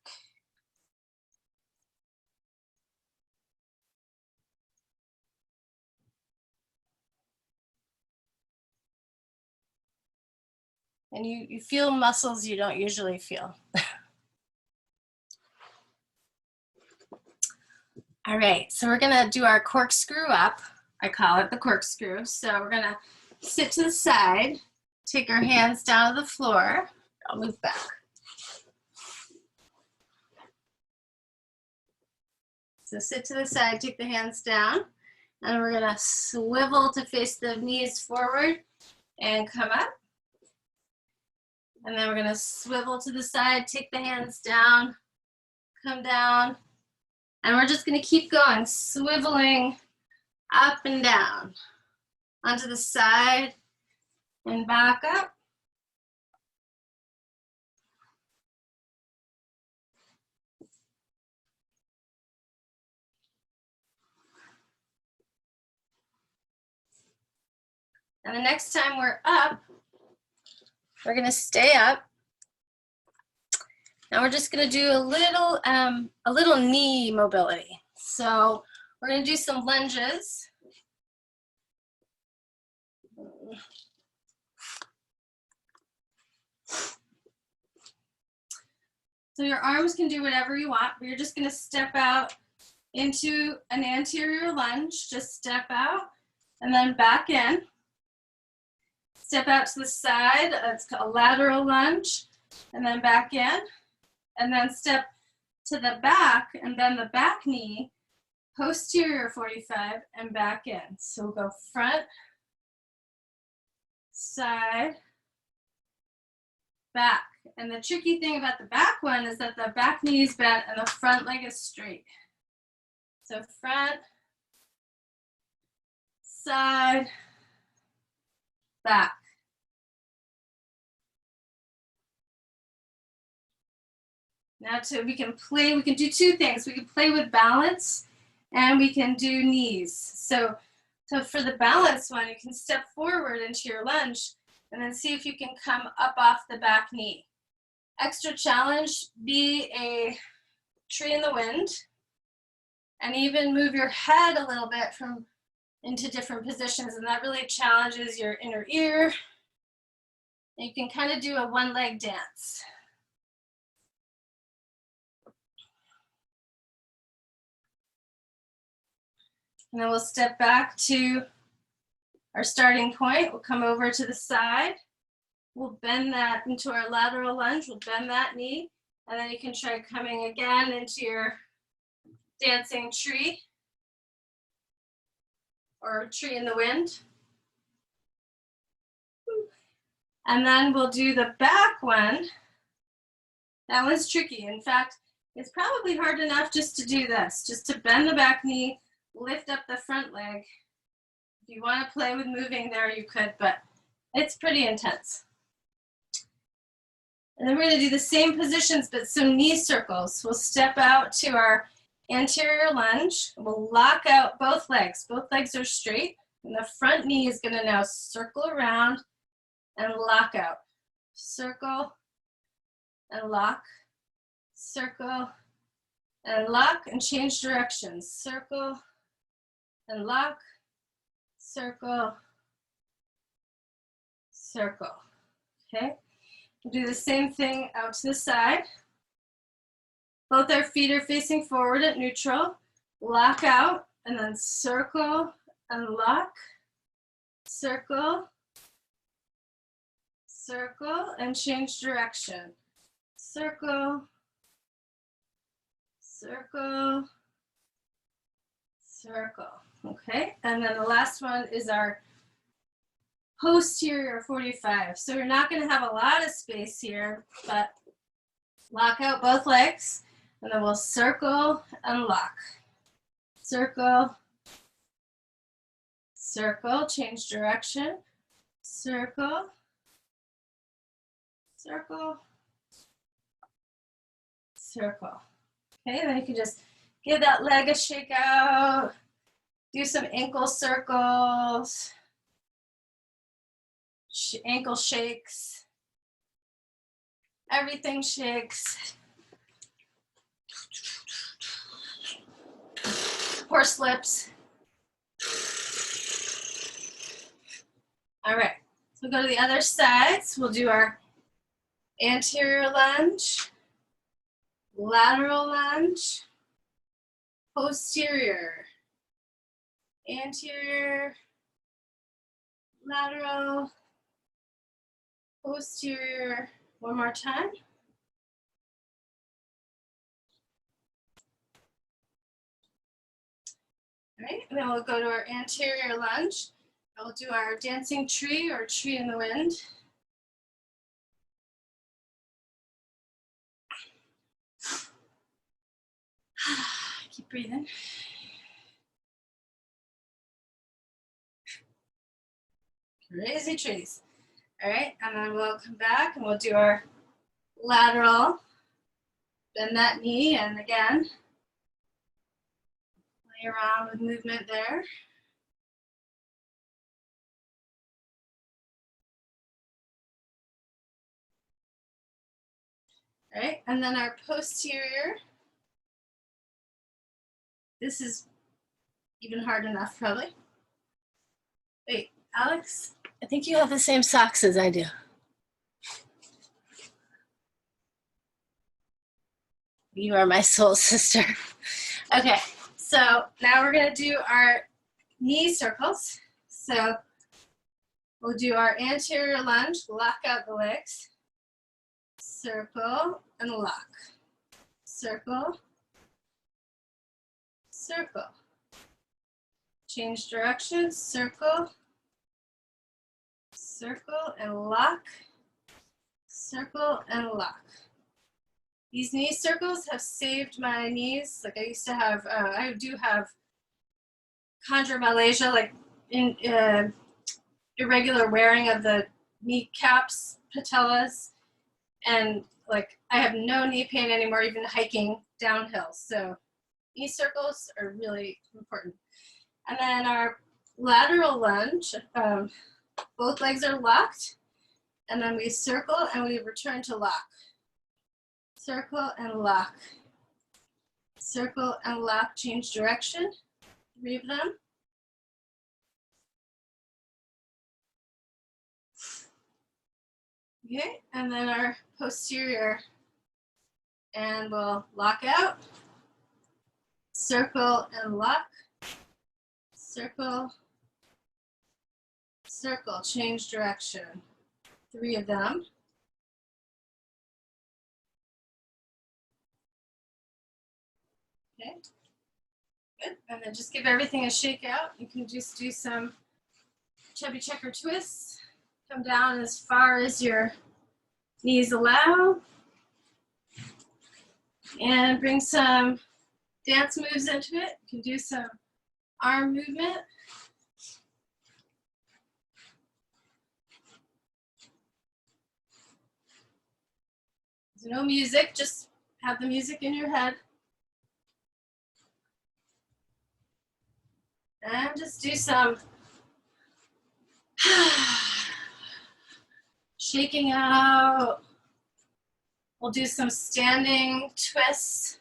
And you feel muscles you don't usually feel. All right, so we're gonna do our corkscrew up. I call it the corkscrew. So we're gonna sit to the side, take our hands down to the floor. I'll move back. So sit to the side, take the hands down, and we're gonna swivel to face the knees forward and come up. And then we're gonna swivel to the side, take the hands down, come down, and we're just gonna keep going, swiveling up and down, onto the side and back up. And the next time we're up, we're gonna stay up. Now we're just gonna do a little knee mobility. So we're gonna do some lunges. So your arms can do whatever you want, but you're just gonna step out into an anterior lunge. Just step out and then back in. Step out to the side, it's a lateral lunge, and then back in. And then step to the back and bend the back knee, posterior 45, and back in. So we'll go front, side, back. And the tricky thing about the back one is that the back knee is bent and the front leg is straight. So front, side, back. Now we can do two things. We can play with balance and we can do knees. So for the balance one, you can step forward into your lunge and then see if you can come up off the back knee. Extra challenge, be a tree in the wind and even move your head a little bit into different positions, and that really challenges your inner ear. And you can kind of do a one-leg dance. And then we'll step back to our starting point. We'll come over to the side. We'll bend that into our lateral lunge. We'll bend that knee. And then you can try coming again into your dancing tree or tree in the wind. And then we'll do the back one. That one's tricky. In fact, it's probably hard enough just to do this, just to bend the back knee, lift up the front leg. If you want to play with moving there, you could, but it's pretty intense. And then we're going to do the same positions, but some knee circles. We'll step out to our anterior lunge. We'll lock out both legs. Both legs are straight. And the front knee is going to now circle around and lock out. Circle and lock. Circle and lock, and change directions. Circle and lock. Circle. Circle. Okay? We'll do the same thing out to the side. Both our feet are facing forward at neutral. Lock out, and then circle and lock. Circle. Circle, and change direction. Circle. Circle. Circle. Okay, and then the last one is our posterior 45. So we're not going to have a lot of space here, but lock out both legs, and then we'll circle and lock. Circle, circle, change direction. Circle, circle, circle. Okay, and then you can just give that leg a shake out. Do some ankle circles. Ankle shakes. Everything shakes. Horse lips. All right, so we'll go to the other sides. We'll do our anterior lunge, lateral lunge, posterior, anterior, lateral, posterior. One more time. All right, and then we'll go to our anterior lunge. We'll do our dancing tree or tree in the wind. Keep breathing. Crazy trees. All right, and then we'll come back and we'll do our lateral. Bend that knee, and again, play around with movement there. All right, and then our posterior. This is even hard enough, probably. Wait, Alex, I think you have the same socks as I do. You are my soul sister. Okay, so now we're gonna do our knee circles. So we'll do our anterior lunge, lock out the legs, circle and lock, circle, circle. Change direction, circle, circle and lock, circle and lock. These knee circles have saved my knees. Like I used to have, I do have chondromalacia, like in irregular wearing of the kneecaps, patellas, and like I have no knee pain anymore, even hiking downhill. So knee circles are really important. And then our lateral lunge, both legs are locked, and then we circle and we return to lock. Circle and lock. Circle and lock, change direction. 3 of them. Okay, and then our posterior. And we'll lock out. Circle and lock. Circle. Circle, change direction. 3 of them. Okay, good. And then just give everything a shake out. You can just do some chubby checker twists. Come down as far as your knees allow. And bring some dance moves into it. You can do some arm movement. There's no music, just have the music in your head. And just do some shaking out. We'll do some standing twists,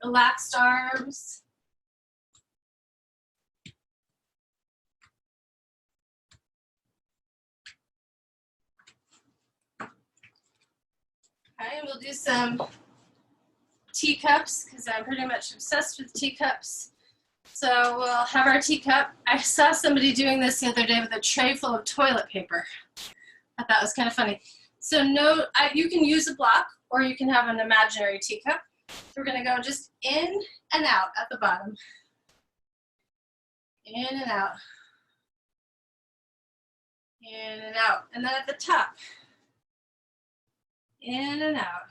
relaxed arms. Okay, and we'll do some teacups because I'm pretty much obsessed with teacups. So we'll have our teacup. I saw somebody doing this the other day with a tray full of toilet paper. I thought that was kind of funny. So you can use a block or you can have an imaginary teacup. So we're gonna go just in and out at the bottom. In and out. In and out. And then at the top. In and out.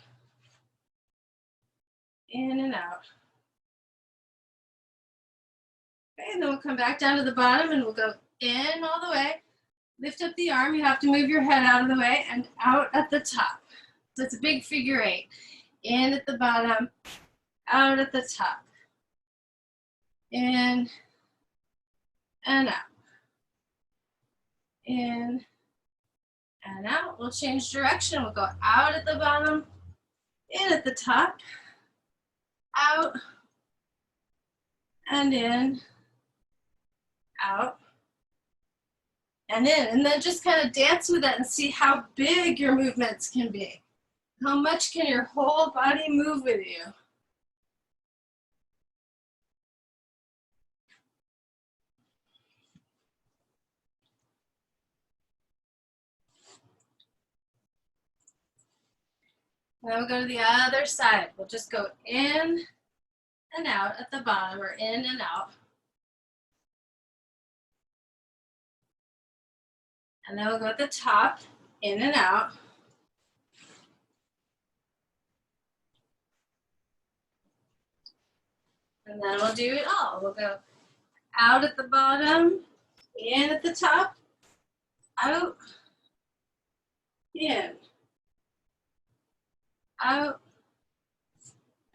In and out. Okay, and then we'll come back down to the bottom and we'll go in all the way. Lift up the arm. You have to move your head out of the way and out at the top. So it's a big figure 8. In at the bottom, out at the top. In and out. In and out. We'll change direction. We'll go out at the bottom, in at the top, out, and in, out, and in. And then just kind of dance with it and see how big your movements can be. How much can your whole body move with you? Now we'll go to the other side. We'll just go in and out at the bottom, or in and out. And then we'll go at the top, in and out. And then we'll do it all. We'll go out at the bottom, in at the top, out, in, out.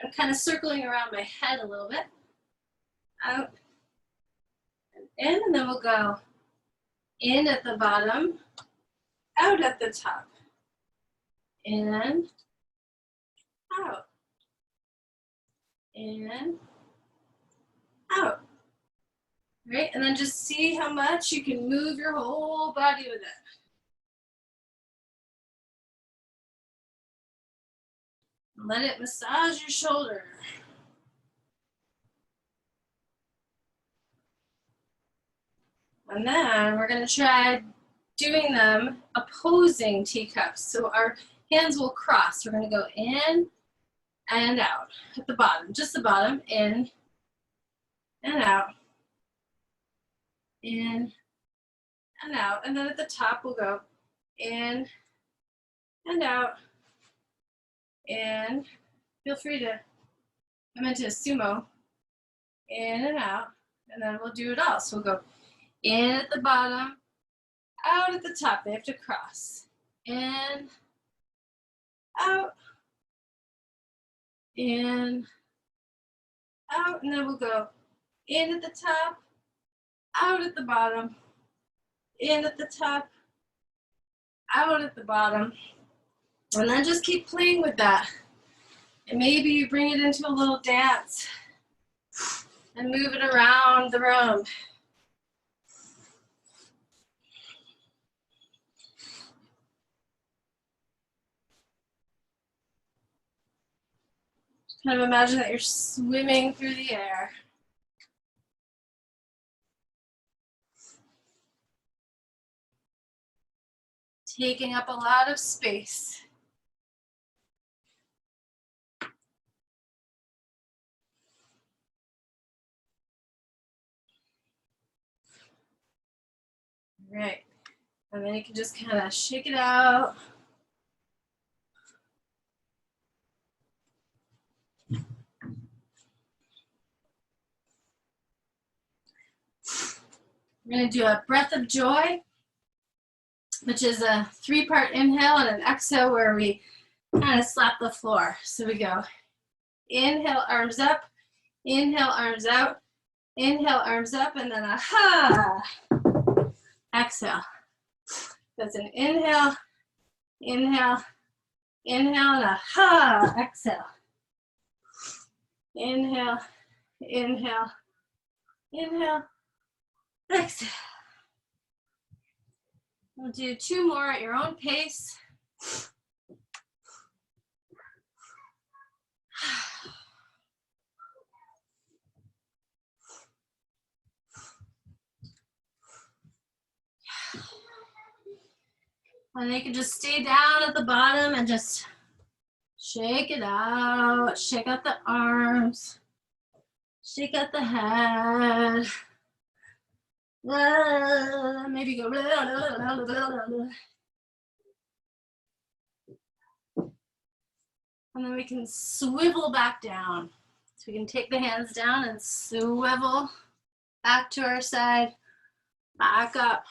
I'm kind of circling around my head a little bit. Out and in, and then we'll go in at the bottom, out at the top, in, out, in, out. Right? And then just see how much you can move your whole body with it. Let it massage your shoulder. And then we're going to try doing them opposing teacups. So our hands will cross. We're going to go in and out at the bottom, just the bottom, in and out, in and out. And then at the top, we'll go in and out, in. Feel free to come into a sumo, in and out, and then we'll do it all. So we'll go in at the bottom, out at the top. They have to cross. In, out, in, out, and then we'll go in at the top, out at the bottom, in at the top, out at the bottom, and then just keep playing with that. And maybe you bring it into a little dance and move it around the room. Just kind of imagine that you're swimming through the air. Taking up a lot of space. Right, and then you can just kind of shake it out. We're gonna do a breath of joy, which is a 3-part inhale and an exhale where we kind of slap the floor. So we go inhale, arms up, inhale, arms out, inhale, arms up, and then a ha. Exhale. That's an inhale, inhale, inhale, and a ha. Exhale. Inhale, inhale, inhale, exhale. We'll do 2 more at your own pace. And you can just stay down at the bottom and just shake it out. Shake out the arms. Shake out the head. Maybe go. And then we can swivel back down. So we can take the hands down and swivel back to our side, back up.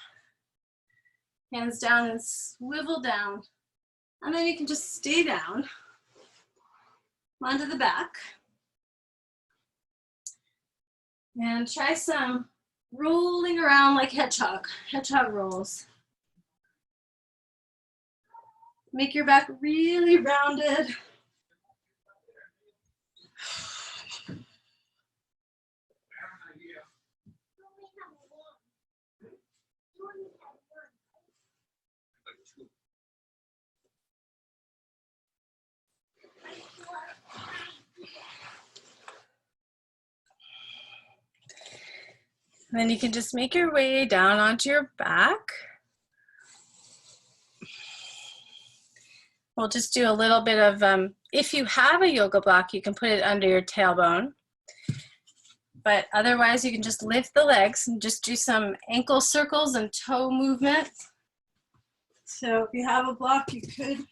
Hands down and swivel down. And then you can just stay down onto the back. And try some rolling around like hedgehog rolls. Make your back really rounded. And then you can just make your way down onto your back. We'll just do a little bit of, if you have a yoga block, you can put it under your tailbone. But otherwise, you can just lift the legs and just do some ankle circles and toe movement. So if you have a block, you could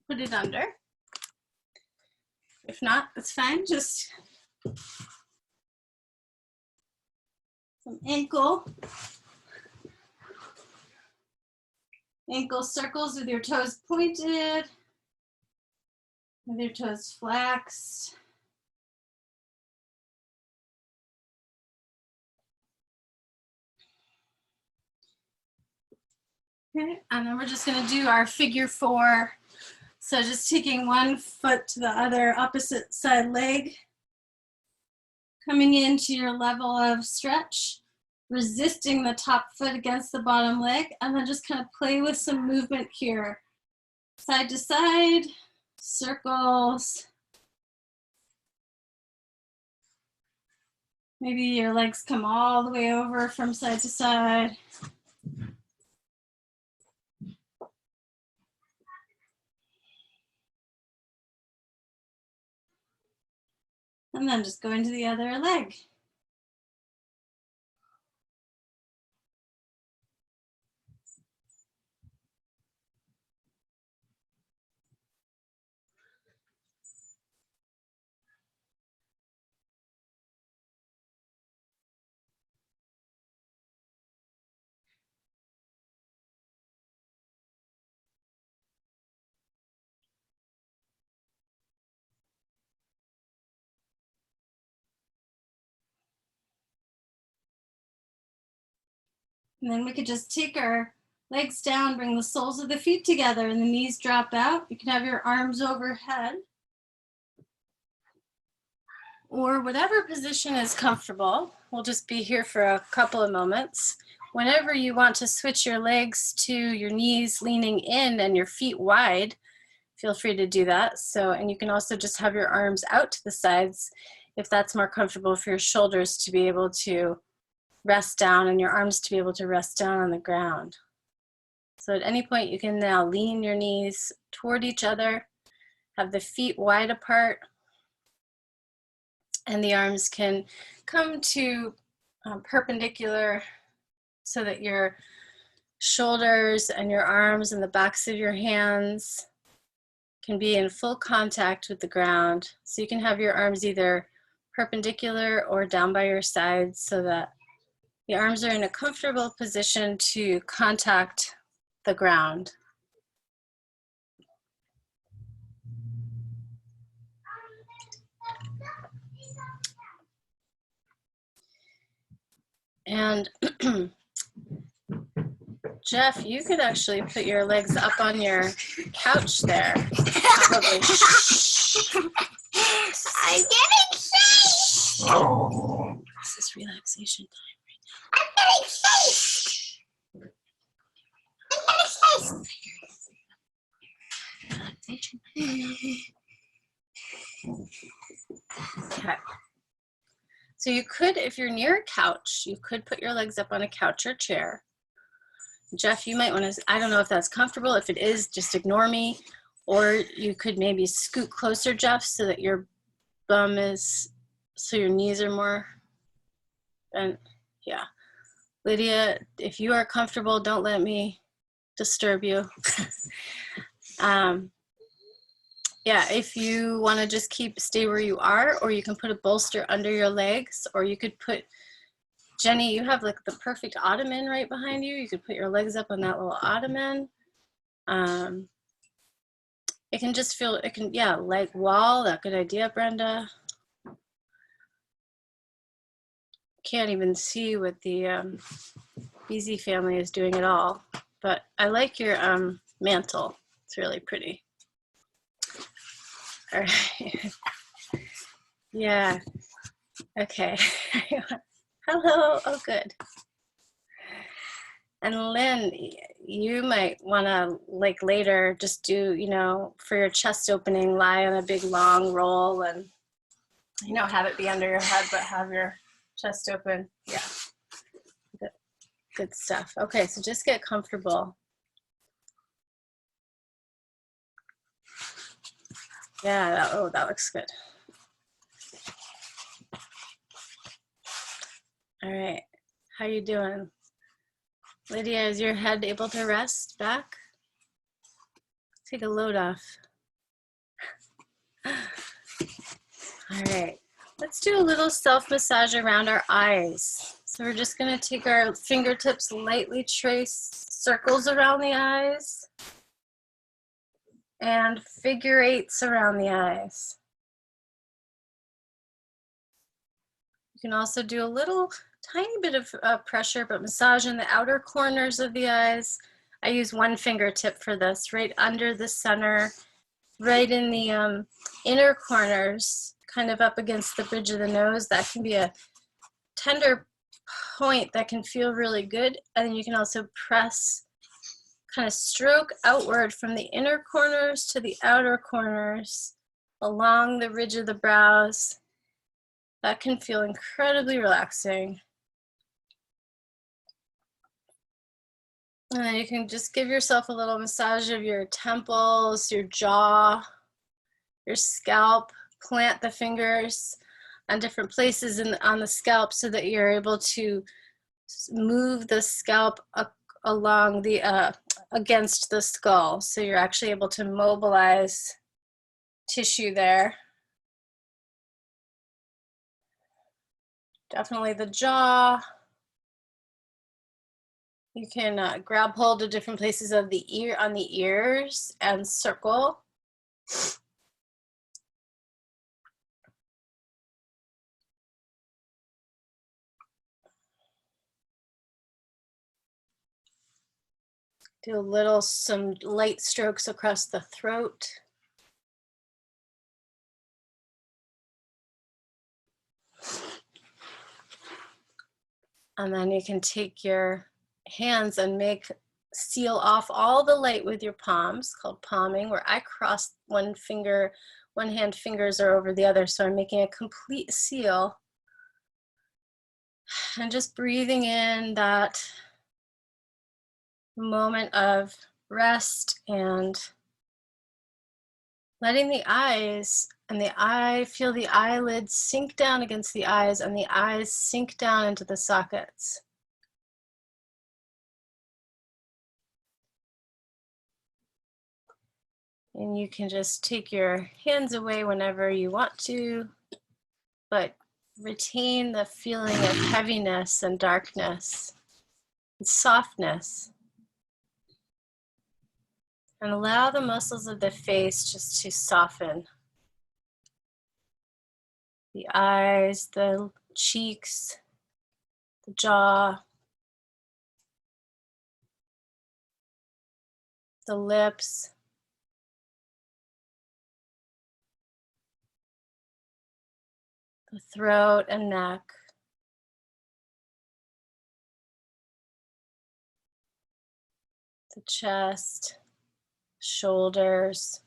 put it under. If not, that's fine. Just some ankle circles with your toes pointed, with your toes flexed. Okay, and then we're just going to do our figure 4. So just taking one foot to the other opposite side leg, coming into your level of stretch, resisting the top foot against the bottom leg, and then just kind of play with some movement here. Side to side, circles. Maybe your legs come all the way over from side to side. And then just go into the other leg. And then we could just take our legs down, bring the soles of the feet together and the knees drop out. You can have your arms overhead. Or whatever position is comfortable. We'll just be here for a couple of moments. Whenever you want to switch your legs to your knees leaning in and your feet wide, feel free to do that. So, and you can also just have your arms out to the sides if that's more comfortable for your shoulders to be able to rest down and your arms to be able to rest down on the ground. So at any point you can now lean your knees toward each other, have the feet wide apart, and the arms can come to perpendicular so that your shoulders and your arms and the backs of your hands can be in full contact with the ground. So you can have your arms either perpendicular or down by your sides so that The arms are in a comfortable position to contact the ground. And Jeff, you could actually put your legs up on your couch there. Probably. I'm getting sick. This is relaxation I'm getting sick. I'm getting sick. time. Okay. So you could, if you're near a couch, you could put your legs up on a couch or chair. Jeff, you might want to, I don't know if that's comfortable. If it is, just ignore me. Or you could maybe scoot closer, Jeff, so that your bum is, so your knees are more bent. Yeah. Lydia, if you are comfortable, don't let me disturb you. Yeah, if you want to just stay where you are, or you can put a bolster under your legs, or you could put, Jenny, you have like the perfect ottoman right behind you. You could put your legs up on that little ottoman. It can just feel, it can, yeah, leg wall, that good idea, Brenda. Can't even see what the Easy family is doing at all, but I like your mantle. It's really pretty. All right. Yeah. Okay. Hello. Oh, good. And Lynn, you might want to, like, later just do, you know, for your chest opening, lie on a big long roll and, you know, have it be under your head, but have your chest open. Yeah. Good stuff. Okay, so just get comfortable. Yeah, that looks good. All right, how you doing? Lydia, is your head able to rest back? Take a load off. All right, let's do a little self-massage around our eyes. So we're just gonna take our fingertips, lightly trace circles around the eyes and figure eights around the eyes. You can also do a little tiny bit of pressure, but massage in the outer corners of the eyes. I use one fingertip for this, right under the center, right in the inner corners, kind of up against the bridge of the nose. That can be a tender point that can feel really good. And then you can also press, kind of stroke outward from the inner corners to the outer corners along the ridge of the brows. That can feel incredibly relaxing. And then you can just give yourself a little massage of your temples, your jaw, your scalp. Plant the fingers on different places on the scalp so that you're able to move the scalp along the against the skull. So you're actually able to mobilize tissue there. Definitely the jaw. You can grab hold of different places of the ear, on the ears, and circle. Do some light strokes across the throat. And then you can take your hands and seal off all the light with your palms, called palming, where I cross one hand fingers are over the other. So I'm making a complete seal. And just breathing in that moment of rest and letting the eyes and feel the eyelids sink down against the eyes and the eyes sink down into the sockets. And you can just take your hands away whenever you want to, but retain the feeling of heaviness and darkness and softness. And allow the muscles of the face just to soften. The eyes, the cheeks, the jaw, the lips, the throat and neck, the chest, shoulders,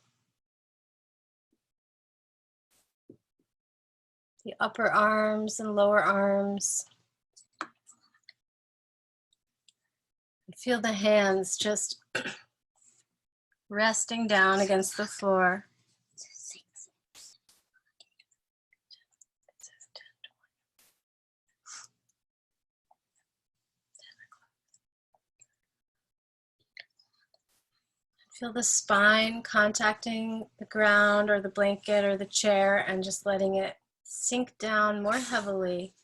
the upper arms and lower arms. And feel the hands just resting down against the floor. Feel the spine contacting the ground or the blanket or the chair and just letting it sink down more heavily.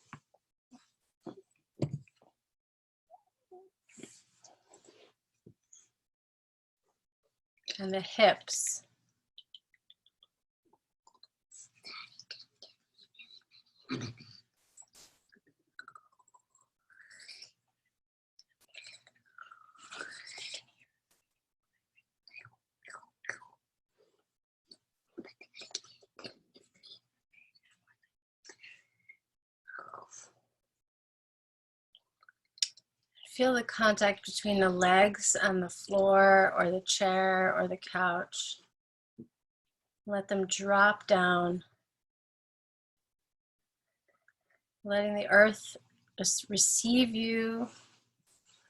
And the hips. Feel the contact between the legs and the floor or the chair or the couch. Let them drop down. Letting the earth just receive you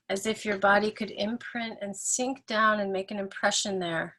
as if your body could imprint and sink down and make an impression there.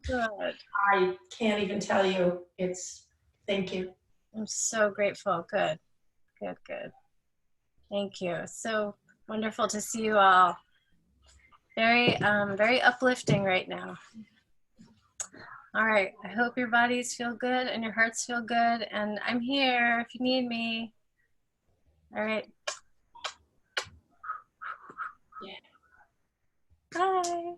Good. I can't even tell you. Thank you. I'm so grateful. Good. Good, good. Thank you. So wonderful to see you all. Very uplifting right now. All right. I hope your bodies feel good and your hearts feel good. And I'm here if you need me. All right. Yeah. Bye.